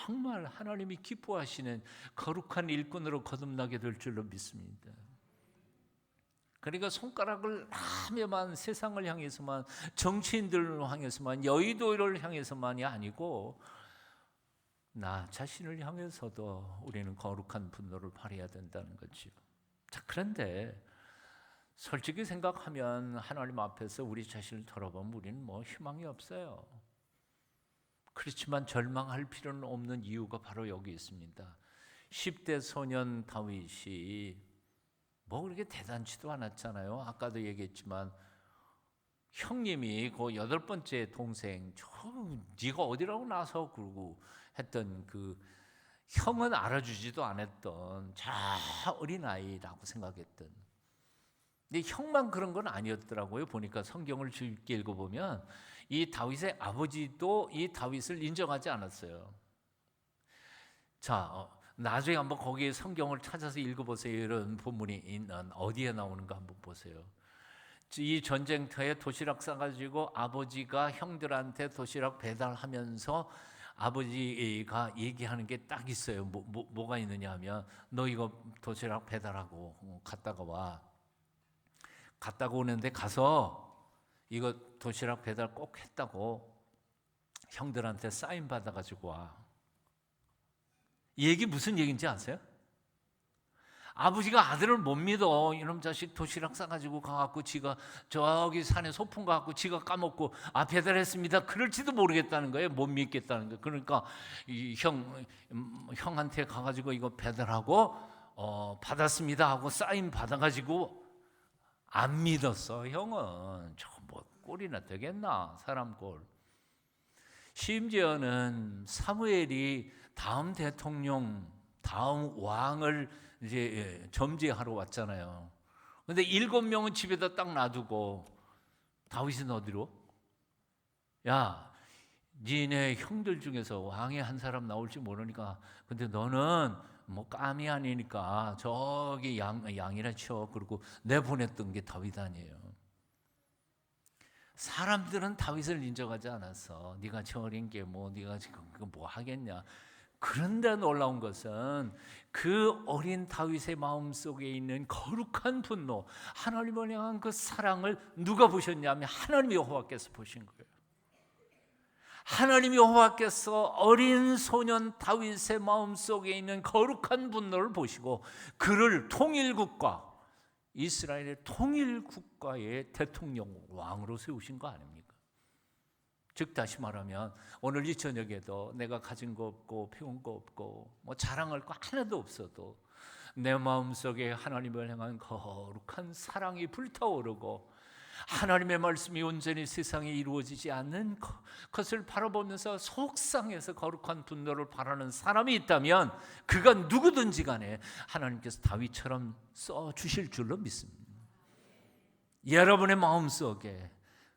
정말 하나님이 기뻐하시는 거룩한 일꾼으로 거듭나게 될 줄로 믿습니다. 그러니까 손가락을 하며만 세상을 향해서만, 정치인들을 향해서만, 여의도를 향해서만이 아니고 나 자신을 향해서도 우리는 거룩한 분노를 발휘해야 된다는 거죠. 자, 그런데 솔직히 생각하면 하나님 앞에서 우리 자신을 돌아보면 우리는 뭐 희망이 없어요. 그렇지만 절망할 필요는 없는 이유가 바로 여기 있습니다. 10대 소년 다윗이 뭐 그렇게 대단치도 않았잖아요. 아까도 얘기했지만 형님이 그 8번째 동생, 네가 어디라고 나서 그러고 했던 그 형은 알아주지도 않았던 저 어린아이라고 생각했던, 근데 형만 그런 건 아니었더라고요. 보니까 성경을 깊게 읽어보면 이 다윗의 아버지도 이 다윗을 인정하지 않았어요. 자, 나중에 한번 거기에 성경을 찾아서 읽어보세요. 이런 본문이 있는 어디에 나오는가 한번 보세요. 이 전쟁터에 도시락 싸가지고 아버지가 형들한테 도시락 배달하면서 아버지가 얘기하는 게 딱 있어요. 뭐가 있느냐 하면 너 이거 도시락 배달하고 갔다가 와. 갔다가 오는데 가서 이거 도시락 배달 꼭 했다고 형들한테 사인 받아가지고 와. 이 얘기 무슨 얘기인지 아세요? 아버지가 아들을 못 믿어. 이놈 자식 도시락 싸가지고 가갖고 지가 저기 산에 소풍 가갖고 지가 까먹고 배달했습니다. 그럴지도 모르겠다는 거예요. 못 믿겠다는 거예요. 그러니까 이 형한테 가가지고 이거 배달하고 받았습니다 하고 사인 받아가지고 안 믿었어. 형은 저 뭐 꼴이나 되겠나, 사람 꼴. 심지어는 사무엘이 다음 대통령, 다음 왕을 이제 점지하러 왔잖아요. 근데 7명은 집에다 딱 놔두고 다윗은 어디로? 야, 니네 형들 중에서 왕의 한 사람 나올지 모르니까, 근데 너는 뭐 까미 아니니까 저기 양이나 쳐. 그리고 내보냈던 게 다윗 아니에요. 사람들은 다윗을 인정하지 않았어. 네가 저 어린 게 뭐 네가 지금 뭐 하겠냐. 그런데 놀라운 것은 그 어린 다윗의 마음속에 있는 거룩한 분노, 하나님을 향한 그 사랑을 누가 보셨냐면 하나님 여호와께서 보신 거예요. 하나님 여호와께서 어린 소년 다윗의 마음속에 있는 거룩한 분노를 보시고 그를 통일국가, 이스라엘의 통일국가의 대통령 왕으로 세우신 거 아닙니까? 즉 다시 말하면 오늘 이 저녁에도 내가 가진 거 없고 배운 거 없고 뭐 자랑할 거 하나도 없어도 내 마음속에 하나님을 향한 거룩한 사랑이 불타오르고 하나님의 말씀이 온전히 세상에 이루어지지 않는 것을 바라보면서 속상해서 거룩한 분노를 바라는 사람이 있다면 그가 누구든지 간에 하나님께서 다윗처럼 써주실 줄로 믿습니다. 여러분의 마음속에,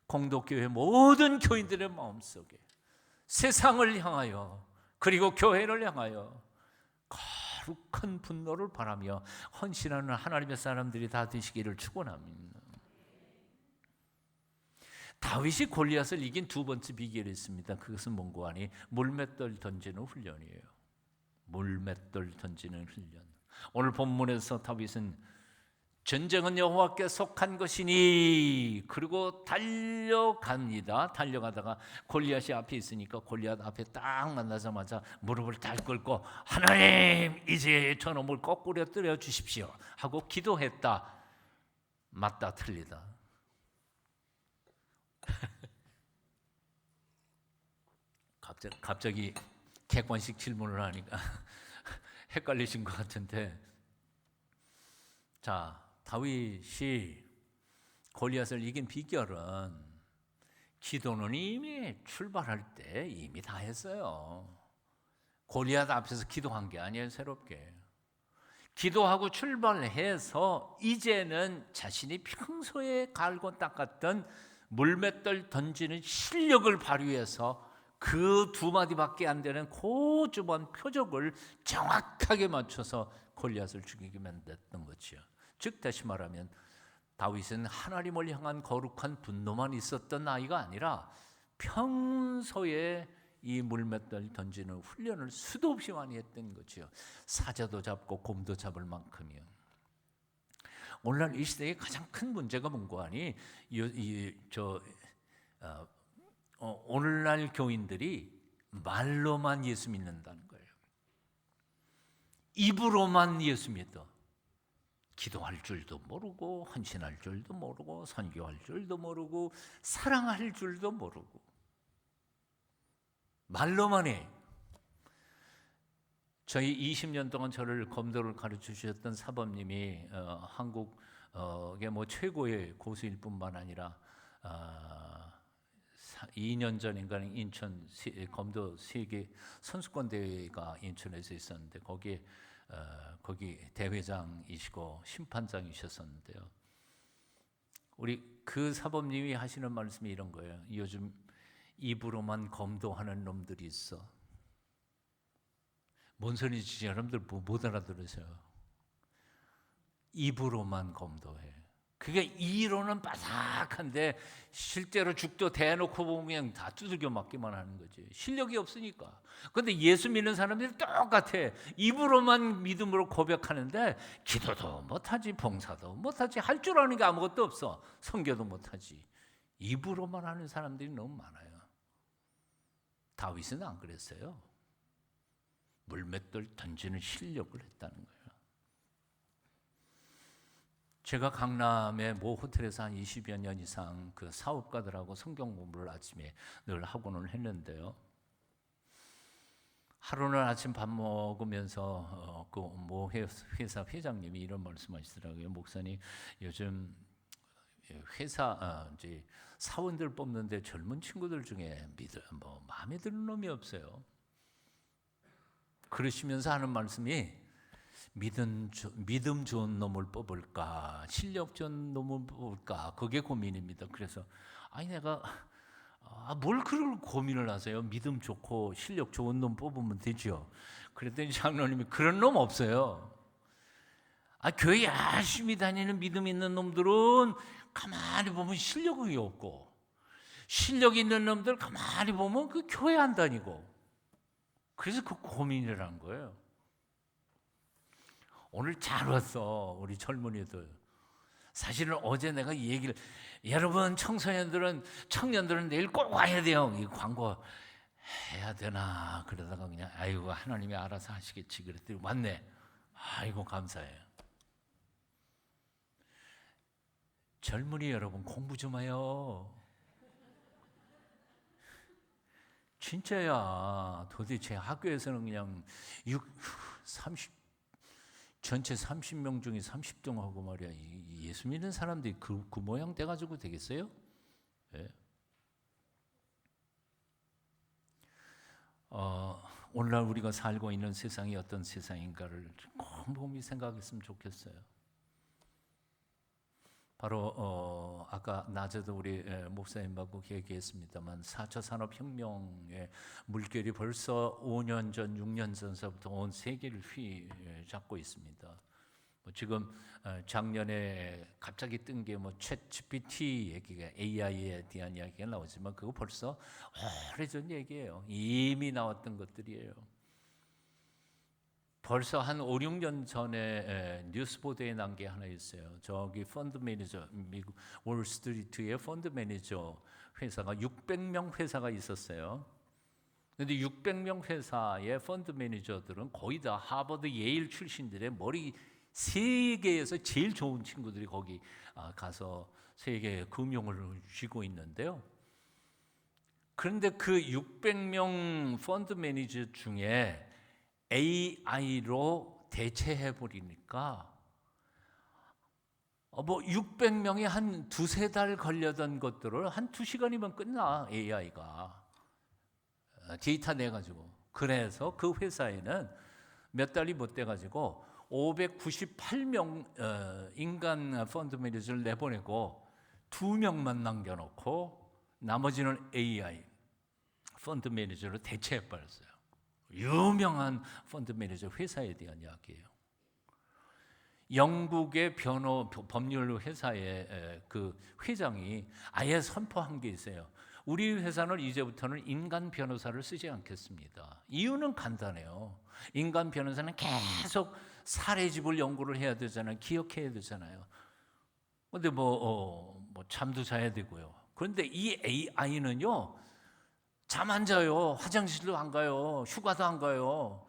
공동교회 모든 교인들의 마음속에 세상을 향하여 그리고 교회를 향하여 거룩한 분노를 바라며 헌신하는 하나님의 사람들이 다 되시기를 축원합니다. 다윗이 골리앗을 이긴 두 번째 비결이 있습니다. 그것은 뭔고 하니 물맷돌 던지는 훈련이에요. 물맷돌 던지는 훈련. 오늘 본문에서 다윗은 전쟁은 여호와께 속한 것이니 그리고 달려갑니다. 달려가다가 골리앗이 앞에 있으니까 골리앗 앞에 딱 만나자마자 무릎을 딱 꿇고 하나님 이제 저놈을 거꾸로 때려 주십시오 하고 기도했다. 맞다 틀리다? 갑자기 객관식 질문을 하니까 헷갈리신 것 같은데, 자, 다윗이 골리앗을 이긴 비결은 기도는 이미 출발할 때 이미 다 했어요. 골리앗 앞에서 기도한 게 아니에요. 새롭게 기도하고 출발해서 이제는 자신이 평소에 갈고 닦았던 물맷돌 던지는 실력을 발휘해서 그 두 마디밖에 안 되는 고주번 표적을 정확하게 맞춰서 골리앗을 죽이게 만들었던 거죠. 즉 다시 말하면 다윗은 하나님을 향한 거룩한 분노만 있었던 아이가 아니라 평소에 이 물맷돌 던지는 훈련을 수도 없이 많이 했던 거죠. 사자도 잡고 곰도 잡을 만큼이요. 오늘날 이 시대의 가장 큰 문제가 뭔가 하니 오늘날 교인들이 말로만 예수 믿는다는 거예요. 입으로만 예수 믿어. 기도할 줄도 모르고 헌신할 줄도 모르고 선교할 줄도 모르고 사랑할 줄도 모르고 말로만 해. 저희 20년 동안 저를 검도를 가르쳐 주셨던 사범님이 한국의 최고의 고수일 뿐만 아니라 2년 전인가는 인천 검도 세계 선수권 대회가 인천에서 있었는데 거기 대회장이시고 심판장이셨었는데요. 우리 그 사범님이 하시는 말씀이 이런 거예요. 요즘 입으로만 검도하는 놈들이 있어. 뭔 소리인지 여러분들 못 알아들으세요. 입으로만 검도해. 그게 이론은 바삭한데 실제로 죽도 대놓고 보면 그냥 다 두들겨 맞기만 하는 거지. 실력이 없으니까. 그런데 예수 믿는 사람들이 똑같아. 입으로만 믿음으로 고백하는데 기도도 못하지, 봉사도 못하지, 할 줄 아는 게 아무것도 없어. 선교도 못하지. 입으로만 하는 사람들이 너무 많아요. 다윗은 안 그랬어요. 물맷돌 던지는 실력을 했다는 거예요. 제가 강남의 모 호텔에서 한 20여 년 이상 그 사업가들하고 성경 공부를 아침에 늘 하고는 했는데요. 하루는 아침 밥 먹으면서 그 모 회사 회장님이 이런 말씀하시더라고요. 목사님, 요즘 회사 이제 사원들 뽑는데 젊은 친구들 중에 마음에 드는 놈이 없어요. 그러시면서 하는 말씀이 믿음 좋은 놈을 뽑을까, 실력 좋은 놈을 뽑을까, 그게 고민입니다. 그래서 내가 뭘 그걸 고민을 하세요? 믿음 좋고 실력 좋은 놈 뽑으면 되죠. 그랬더니 장로님이 그런 놈 없어요. 교회 열심히 다니는 믿음 있는 놈들은 가만히 보면 실력이 없고, 실력 있는 놈들 가만히 보면 그 교회 안 다니고, 그래서 그 고민이라는 거예요. 오늘 잘 왔어, 우리 젊은이들. 사실은 어제 내가 이 얘기를, 여러분 청년들은 내일 꼭 와야 돼요. 이 광고 해야 되나 그러다가 그냥 아이고 하나님이 알아서 하시겠지 그랬더니 왔네. 아이고 감사해요. 젊은이 여러분 공부 좀 해요. 진짜야. 도대체 학교에서는 그냥 전체 30명 중에 30등 하고 말이야. 예수 믿는 사람들이 그 모양 돼가지고 되겠어요? 네. 오늘날 우리가 살고 있는 세상이 어떤 세상인가를 곰곰이 생각했으면 좋겠어요. 바로 아까 낮에도 우리 목사님하고 얘기했습니다만 4차 산업혁명의 물결이 벌써 5년 전, 6년 전서부터 온 세계를 휘잡고 있습니다. 지금 작년에 갑자기 뜬 게 챗 GPT 얘기가, AI에 대한 이야기가 나오지만 그거 벌써 오래전 얘기예요. 이미 나왔던 것들이에요. 벌써 한 5, 6년 전에 뉴스 보도에 난 게 하나 있어요. 저기 펀드 매니저, 미국 월스트리트의 펀드 매니저 회사가 600명 회사가 있었어요. 그런데 600명 회사의 펀드 매니저들은 거의 다 하버드, 예일 출신들의 머리, 세계에서 제일 좋은 친구들이 거기 가서 세계 금융을 쥐고 있는데요. 그런데 그 600명 펀드 매니저 중에 AI로 대체해 버리니까 뭐 600명이 한 두세 달 걸려던 것들을 한 2시간이면 끝나. AI가 데이터 내가지고. 그래서 그 회사에는 몇 달이 못 돼가지고 598명 인간 펀드 매니저를 내보내고 2명만 남겨놓고 나머지는 AI 펀드 매니저로 대체해버렸어요. 유명한 펀드 매니저 회사에 대한 이야기예요. 영국의 법률 회사의 그 회장이 아예 선포한 게 있어요. 우리 회사는 이제부터는 인간 변호사를 쓰지 않겠습니다. 이유는 간단해요. 인간 변호사는 계속 사례집을 연구를 해야 되잖아요. 기억해야 되잖아요. 근데 뭐 잠도 자야 되고요. 그런데 이 AI는요, 잠 안 자요. 화장실도 안 가요. 휴가도 안 가요.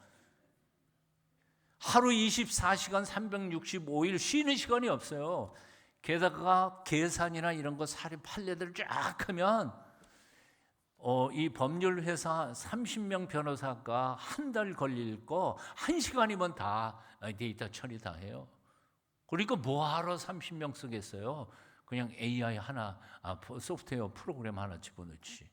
하루 24시간 365일 쉬는 시간이 없어요. 게다가 계산이나 이런 거 사례 판례들을 쫙 하면 이 법률 회사 30명 변호사가 한 달 걸릴 거 1시간이면 다 데이터 처리 다 해요. 그러니까 뭐하러 30명 쓰겠어요? 그냥 AI 하나, 소프트웨어 프로그램 하나 집어넣지.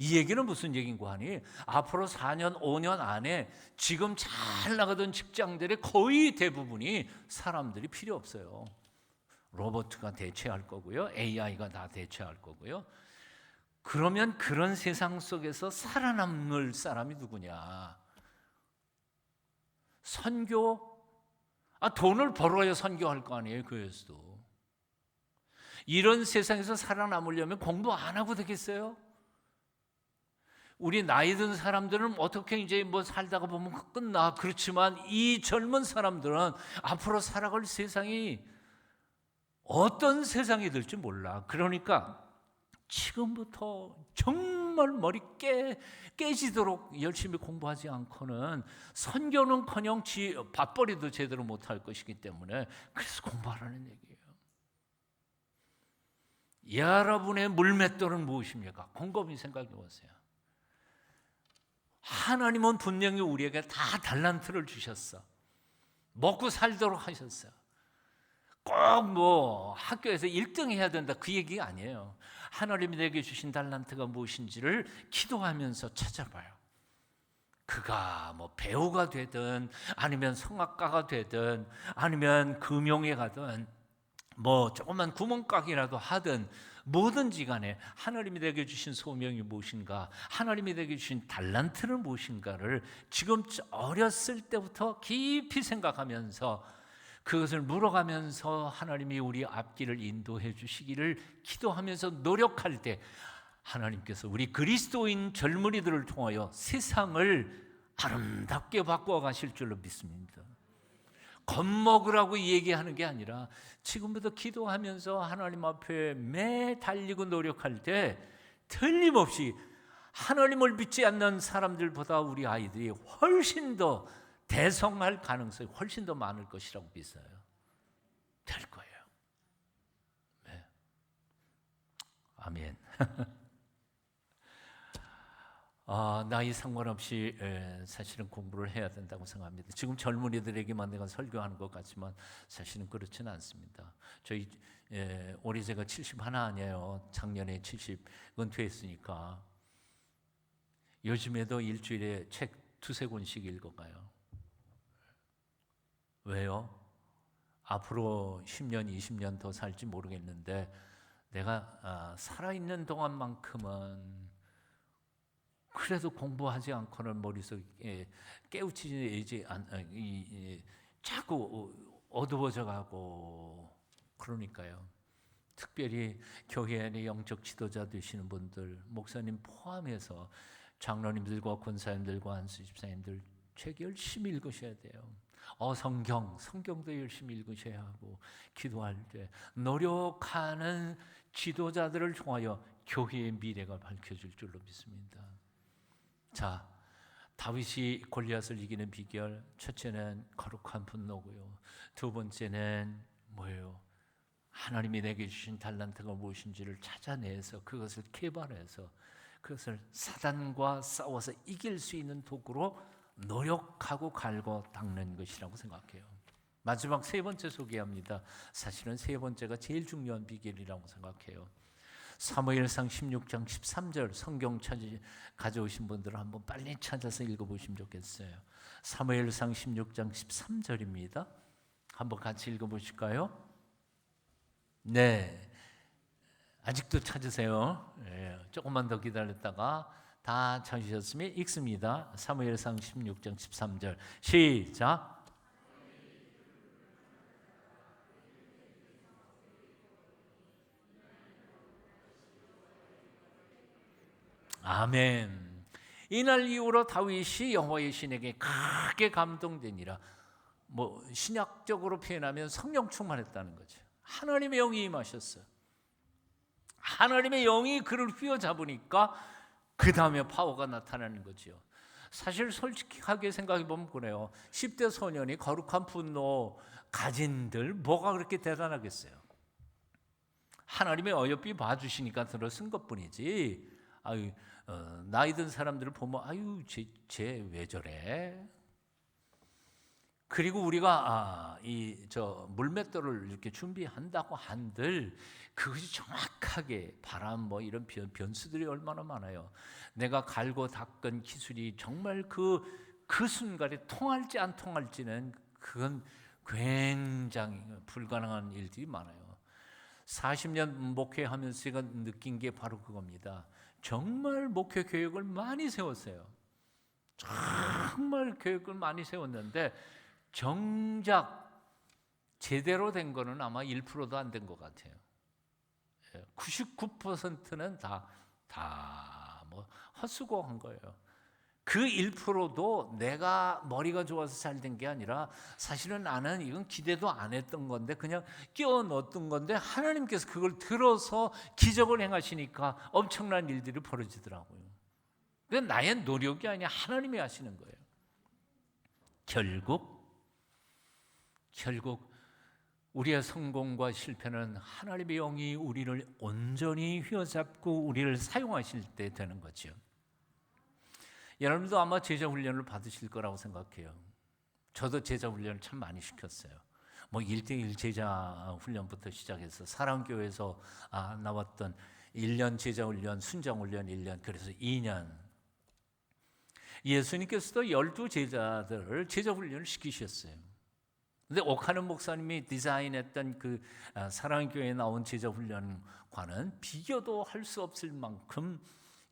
이 얘기는 무슨 얘기인고 하니, 앞으로 4년, 5년 안에 지금 잘 나가던 직장들의 거의 대부분이 사람들이 필요 없어요. 로봇가 대체할 거고요. AI가 다 대체할 거고요. 그러면 그런 세상 속에서 살아남을 사람이 누구냐? 선교? 돈을 벌어야 선교할 거 아니에요, 교회에서도. 이런 세상에서 살아남으려면 공부 안 하고 되겠어요? 우리 나이 든 사람들은 어떻게 이제 뭐 살다가 보면 끝나. 그렇지만 이 젊은 사람들은 앞으로 살아갈 세상이 어떤 세상이 될지 몰라. 그러니까 지금부터 정말 머리 깨지도록 열심히 공부하지 않고는 선교는커녕 밥벌이도 제대로 못할 것이기 때문에, 그래서 공부하라는 얘기예요. 여러분의 물맷돌은 무엇입니까? 곰곰이 생각해 보세요. 하나님은 분명히 우리에게 다 달란트를 주셨어. 먹고 살도록 하셨어요. 꼭 뭐 학교에서 1등 해야 된다 그 얘기 아니에요. 하나님이 내게 주신 달란트가 무엇인지를 기도하면서 찾아봐요. 그가 뭐 배우가 되든 아니면 성악가가 되든 아니면 금용에 가든 뭐 조그만 구멍가게라도 하든 뭐든지 간에 하나님이 내게 주신 소명이 무엇인가, 하나님이 내게 주신 달란트는 무엇인가를 지금 어렸을 때부터 깊이 생각하면서 그것을 물어가면서 하나님이 우리 앞길을 인도해 주시기를 기도하면서 노력할 때 하나님께서 우리 그리스도인 젊은이들을 통하여 세상을 아름답게 바꾸어 가실 줄로 믿습니다. 겁먹으라고 얘기하는 게 아니라 지금부터 기도하면서 하나님 앞에 매 달리고 노력할 때 틀림없이 하나님을 믿지 않는 사람들보다 우리 아이들이 훨씬 더 대성할 가능성이 훨씬 더 많을 것이라고 믿어요. 될 거예요. 네. 아멘. 나이 상관없이 사실은 공부를 해야 된다고 생각합니다. 지금 젊은이들에게만 내가 설교하는 것 같지만 사실은 그렇지는 않습니다. 저희 올해 제가 71 아니에요. 작년에 70 은퇴했으니까 요즘에도 일주일에 책 2-3권씩 읽어가요. 왜요? 앞으로 10년, 20년 더 살지 모르겠는데 내가 살아있는 동안만큼은 그래도 공부하지 않고는 머릿속에 깨우치지 자꾸 어두워져 가고. 그러니까요. 특별히 교회 안에 영적 지도자 되시는 분들, 목사님 포함해서 장로님들과 권사님들과 안수 집사님들 책 열심히 읽으셔야 돼요. 성경도 열심히 읽으셔야 하고, 기도할 때 노력하는 지도자들을 통하여 교회의 미래가 밝혀질 줄로 믿습니다. 자, 다윗이 골리앗을 이기는 비결, 첫째는 거룩한 분노고요. 두 번째는 뭐예요? 하나님이 내게 주신 달란트가 무엇인지를 찾아내서 그것을 개발해서 그것을 사단과 싸워서 이길 수 있는 도구로 노력하고 갈고 닦는 것이라고 생각해요. 마지막 세 번째 소개합니다. 사실은 세 번째가 제일 중요한 비결이라고 생각해요. 사무엘상 16장 13절 성경 가져오신 분들은 한번 빨리 찾아서 읽어보시면 좋겠어요. 사무엘상 16장 13절입니다. 한번 같이 읽어보실까요? 네, 아직도 찾으세요. 네, 조금만 더 기다렸다가 다 찾으셨으면 읽습니다. 사무엘상 16장 13절 시작. 아멘. 이날 이후로 다윗이 여호와의 신에게 크게 감동되니라. 뭐 신약적으로 표현하면 성령 충만했다는 거죠. 하나님의 영이 임하셨어요. 하나님의 영이 그를 휘어잡으니까 그 다음에 파워가 나타나는 거죠. 사실 솔직하게 생각해 보면 그래요. 10대 소년이 거룩한 분노 가진들 뭐가 그렇게 대단하겠어요. 하나님의 어여삐 봐주시니까 들어쓴 것뿐이지. 아유, 나이 든 사람들을 보면 아유 쟤 왜 저래? 그리고 우리가 이 물맷돌을 이렇게 준비한다고 한들 그것이 정확하게 바람 뭐 이런 변수들이 얼마나 많아요. 내가 갈고 닦은 기술이 정말 그 순간에 통할지 안 통할지는 그건 굉장히 불가능한 일들이 많아요. 40년 목회하면서 제가 느낀 게 바로 그겁니다. 정말 목회 계획을 많이 세웠어요. 정말 계획을 많이 세웠는데 정작 제대로 된 거는 아마 1%도 안 된 것 같아요. 99%는 다 뭐 헛수고한 거예요. 그 1%도 내가 머리가 좋아서 잘 된 게 아니라 사실은 나는 이건 기대도 안 했던 건데 그냥 끼워 넣었던 건데 하나님께서 그걸 들어서 기적을 행하시니까 엄청난 일들이 벌어지더라고요. 그건 나의 노력이 아니라 하나님이 하시는 거예요. 결국 우리의 성공과 실패는 하나님의 영이 우리를 온전히 휘어잡고 우리를 사용하실 때 되는 거죠. 여러분도 아마 제자 훈련을 받으실 거라고 생각해요. 저도 제자 훈련을 참 많이 시켰어요. 뭐 1대1 제자 훈련부터 시작해서 사랑교회에서 나왔던 1년 제자 훈련, 순장 훈련 1년, 그래서 2년. 예수님께서도 12제자들을 제자 훈련을 시키셨어요. 근데 옥하는 목사님이 디자인했던 그 사랑교회에 나온 제자 훈련과는 비교도 할 수 없을 만큼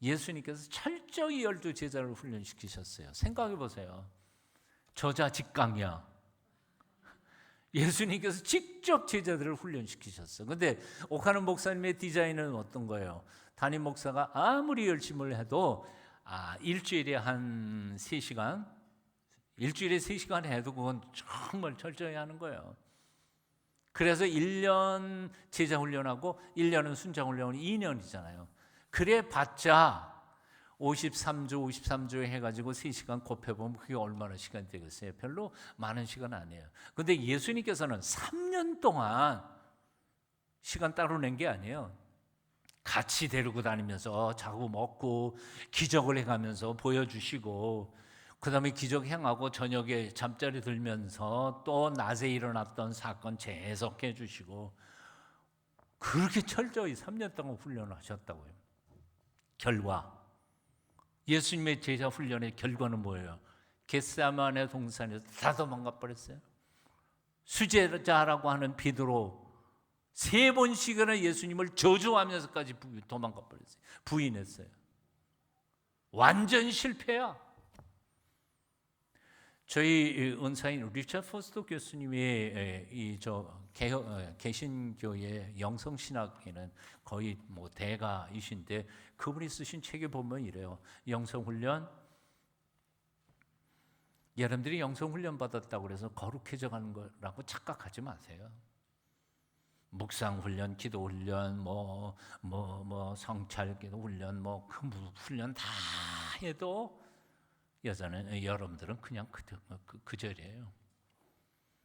예수님께서 철저히 12제자를 훈련시키셨어요. 생각해 보세요. 저자 직강이야. 예수님께서 직접 제자들을 훈련시키셨어요. 그런데 옥하는 목사님의 디자인은 어떤 거예요? 담임 목사가 아무리 열심을 해도 일주일에 한 3시간, 일주일에 3시간 해도 그건 정말 철저히 하는 거예요. 그래서 1년 제자 훈련하고 1년은 순장 훈련은 2년이잖아요. 그래 봤자 53주 해가지고 3시간 곱해보면 그게 얼마나 시간이 되겠어요? 별로 많은 시간 아니에요. 그런데 예수님께서는 3년 동안 시간 따로 낸 게 아니에요. 같이 데리고 다니면서 자고 먹고 기적을 해가면서 보여주시고 그 다음에 기적 행하고 저녁에 잠자리 들면서 또 낮에 일어났던 사건 재해석해 주시고 그렇게 철저히 3년 동안 훈련을 하셨다고요. 결과 예수님의 제자 훈련의 결과는 뭐예요? 겟세마네 동산에서 다 도망가 버렸어요. 수제자라고 하는 베드로 3번씩이나 예수님을 저주하면서까지 도망가 버렸어요. 부인했어요. 완전 실패야. 저희 은사인 리처드 포스터 교수님의 개신교의 영성신학에는 거의 뭐 대가이신데 그분이 쓰신 책에 보면 이래요. 영성훈련, 여러분들이 영성훈련 받았다고 해서 거룩해져 가는 거라고 착각하지 마세요. 묵상훈련, 기도훈련, 성찰기도 훈련, 그 훈련 다 해도 여러분들은 그냥 그 절이에요.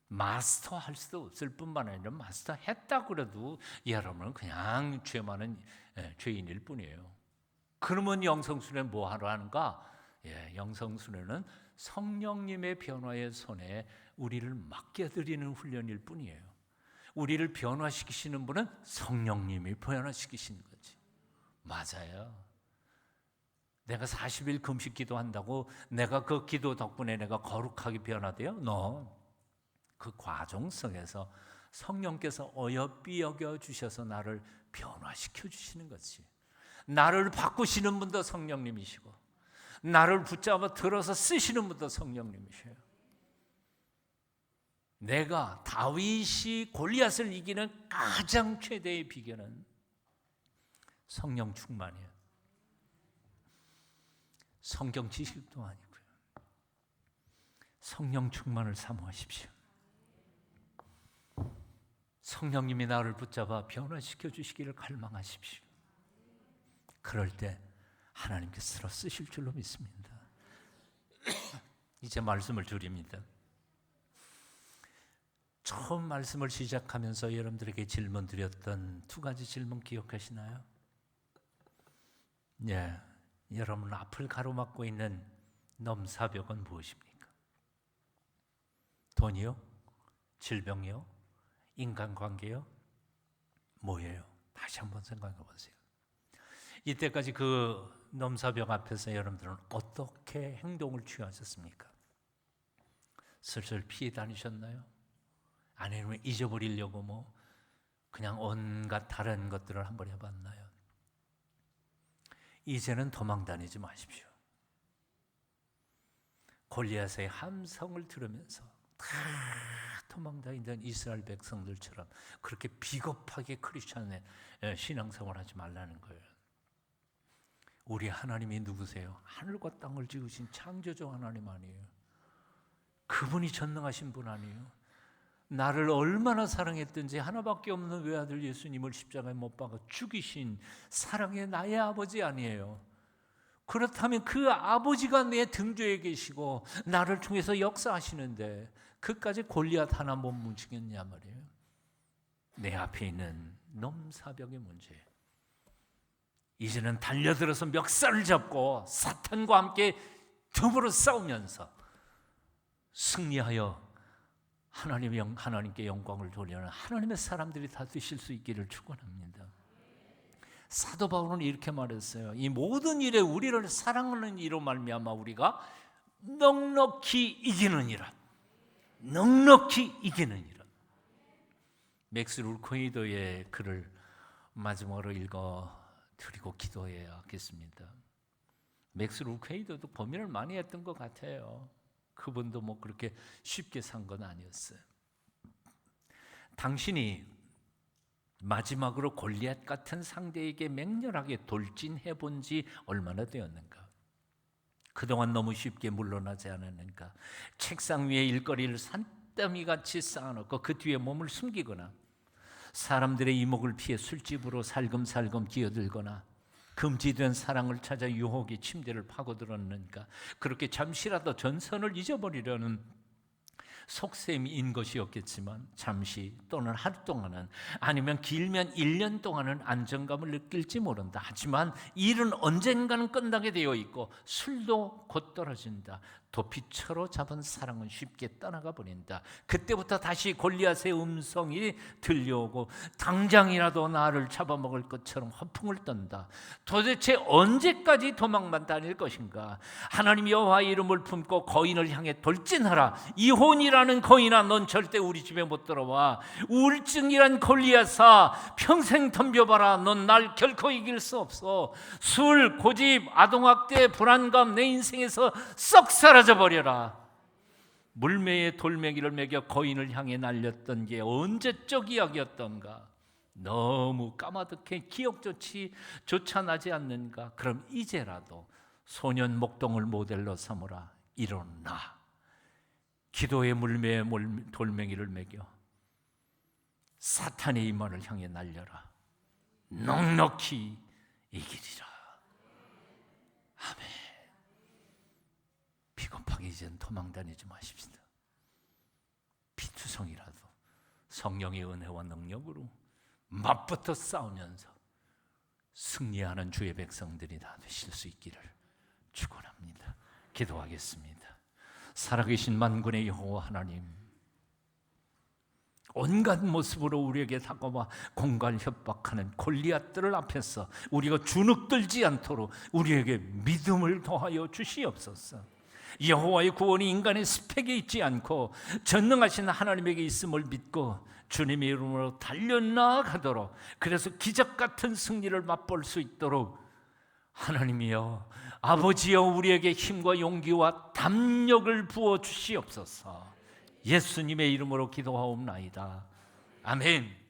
마스터할 수도 없을 뿐만 아니라 마스터했다 그래도 여러분은 그냥 죄 많은 죄인일 뿐이에요. 그러면 영성순례는 뭐 하러 하는가? 영성순례는 성령님의 변화의 손에 우리를 맡겨드리는 훈련일 뿐이에요. 우리를 변화시키시는 분은 성령님이 변화시키시는 거지. 맞아요. 내가 40일 금식 기도한다고 내가 그 기도 덕분에 내가 거룩하게 변화돼요? 그 과정 속에서 성령께서 어여삐 여겨주셔서 나를 변화시켜 주시는 거지. 나를 바꾸시는 분도 성령님이시고 나를 붙잡아 들어서 쓰시는 분도 성령님이셔요. 내가 다윗이 골리앗을 이기는 가장 최대의 비결은 성령 충만이에요. 성경 지식도 아니고요. 성령 충만을 사모하십시오. 성령님이 나를 붙잡아 변화시켜 주시기를 갈망하십시오. 그럴 때 하나님께서 들어 쓰실 줄로 믿습니다. 이제 말씀을 드립니다. 처음 말씀을 시작하면서 여러분들에게 질문 드렸던 두 가지 질문 기억하시나요? 여러분 앞을 가로막고 있는 넘사벽은 무엇입니까? 돈이요? 질병이요? 인간관계요? 뭐예요? 다시 한번 생각해 보세요. 이때까지 그 넘사벽 앞에서 여러분들은 어떻게 행동을 취하셨습니까? 슬슬 피해 다니셨나요? 아니면 잊어버리려고 그냥 온갖 다른 것들을 한번 해봤나요? 이제는 도망 다니지 마십시오. 골리앗의 함성을 들으면서 다 도망 다니던 이스라엘 백성들처럼 그렇게 비겁하게 크리스천의 신앙생활을 하지 말라는 거예요. 우리 하나님이 누구세요? 하늘과 땅을 지으신 창조주 하나님 아니에요? 그분이 전능하신 분 아니에요? 나를 얼마나 사랑했든지 하나밖에 없는 외아들 예수님을 십자가에 못 박아 죽이신 사랑의 나의 아버지 아니에요? 그렇다면 그 아버지가 내 등조에 계시고 나를 통해서 역사하시는데 그까지 골리앗 하나 못 뭉치겠냐 말이에요. 내 앞에 있는 넘사벽의 문제, 이제는 달려들어서 멱살을 잡고 사탄과 함께 더불어 싸우면서 승리하여 하나님께 영광을 돌리는 하나님의 사람들이 다 되실 수 있기를 축원합니다. 사도 바울은 이렇게 말했어요. 이 모든 일에 우리를 사랑하는 이로 말미암아 우리가 넉넉히 이기느니라. 넉넉히 이기느니라. 맥스 루코이더의 글을 마지막으로 읽어드리고 기도해야겠습니다. 맥스 루코이더도 고민을 많이 했던 것 같아요. 그분도 그렇게 쉽게 산 건 아니었어요. 당신이 마지막으로 골리앗 같은 상대에게 맹렬하게 돌진해 본 지 얼마나 되었는가? 그동안 너무 쉽게 물러나지 않았는가? 책상 위에 일거리를 산더미같이 쌓아놓고 그 뒤에 몸을 숨기거나 사람들의 이목을 피해 술집으로 살금살금 기어들거나 금지된 사랑을 찾아 유혹의 침대를 파고들었는가? 그렇게 잠시라도 전선을 잊어버리려는 속셈인 것이었겠지만 잠시 또는 하루 동안은, 아니면 길면 1년 동안은 안정감을 느낄지 모른다. 하지만 일은 언젠가는 끝나게 되어 있고 술도 곧 떨어진다. 도피처로 잡은 사랑은 쉽게 떠나가 버린다. 그때부터 다시 골리앗의 음성이 들려오고 당장이라도 나를 잡아먹을 것처럼 허풍을 떤다. 도대체 언제까지 도망만 다닐 것인가? 하나님 여호와의 이름을 품고 거인을 향해 돌진하라. 이혼이라는 거인아, 넌 절대 우리 집에 못 들어와. 우울증이란 골리앗아, 평생 덤벼봐라. 넌 날 결코 이길 수 없어. 술, 고집, 아동학대, 불안감 내 인생에서 썩 사라져버려라. 물매에 돌멩이를 매겨 거인을 향해 날렸던 게 언제적 이야기였던가? 너무 까마득해 기억조차 나지 않는가? 그럼 이제라도 소년 목동을 모델로 삼으라. 일어나 기도의 물매에 돌멩이를 매겨 사탄의 이마를 향해 날려라. 넉넉히 이기리라. 아멘. 비겁하게 이젠 도망다니지 마십시다. 피투성이라도 성령의 은혜와 능력으로 맞붙어 싸우면서 승리하는 주의 백성들이 다 되실 수 있기를 축원합니다. 기도하겠습니다. 살아계신 만군의 여호와 하나님, 온갖 모습으로 우리에게 다가와 공갈 협박하는 골리앗들을 앞에서 우리가 주눅들지 않도록 우리에게 믿음을 더하여 주시옵소서. 여호와의 구원이 인간의 스펙에 있지 않고 전능하신 하나님에게 있음을 믿고 주님의 이름으로 달려나가도록, 그래서 기적 같은 승리를 맛볼 수 있도록 하나님이여, 아버지여, 우리에게 힘과 용기와 담력을 부어 주시옵소서. 예수님의 이름으로 기도하옵나이다. 아멘.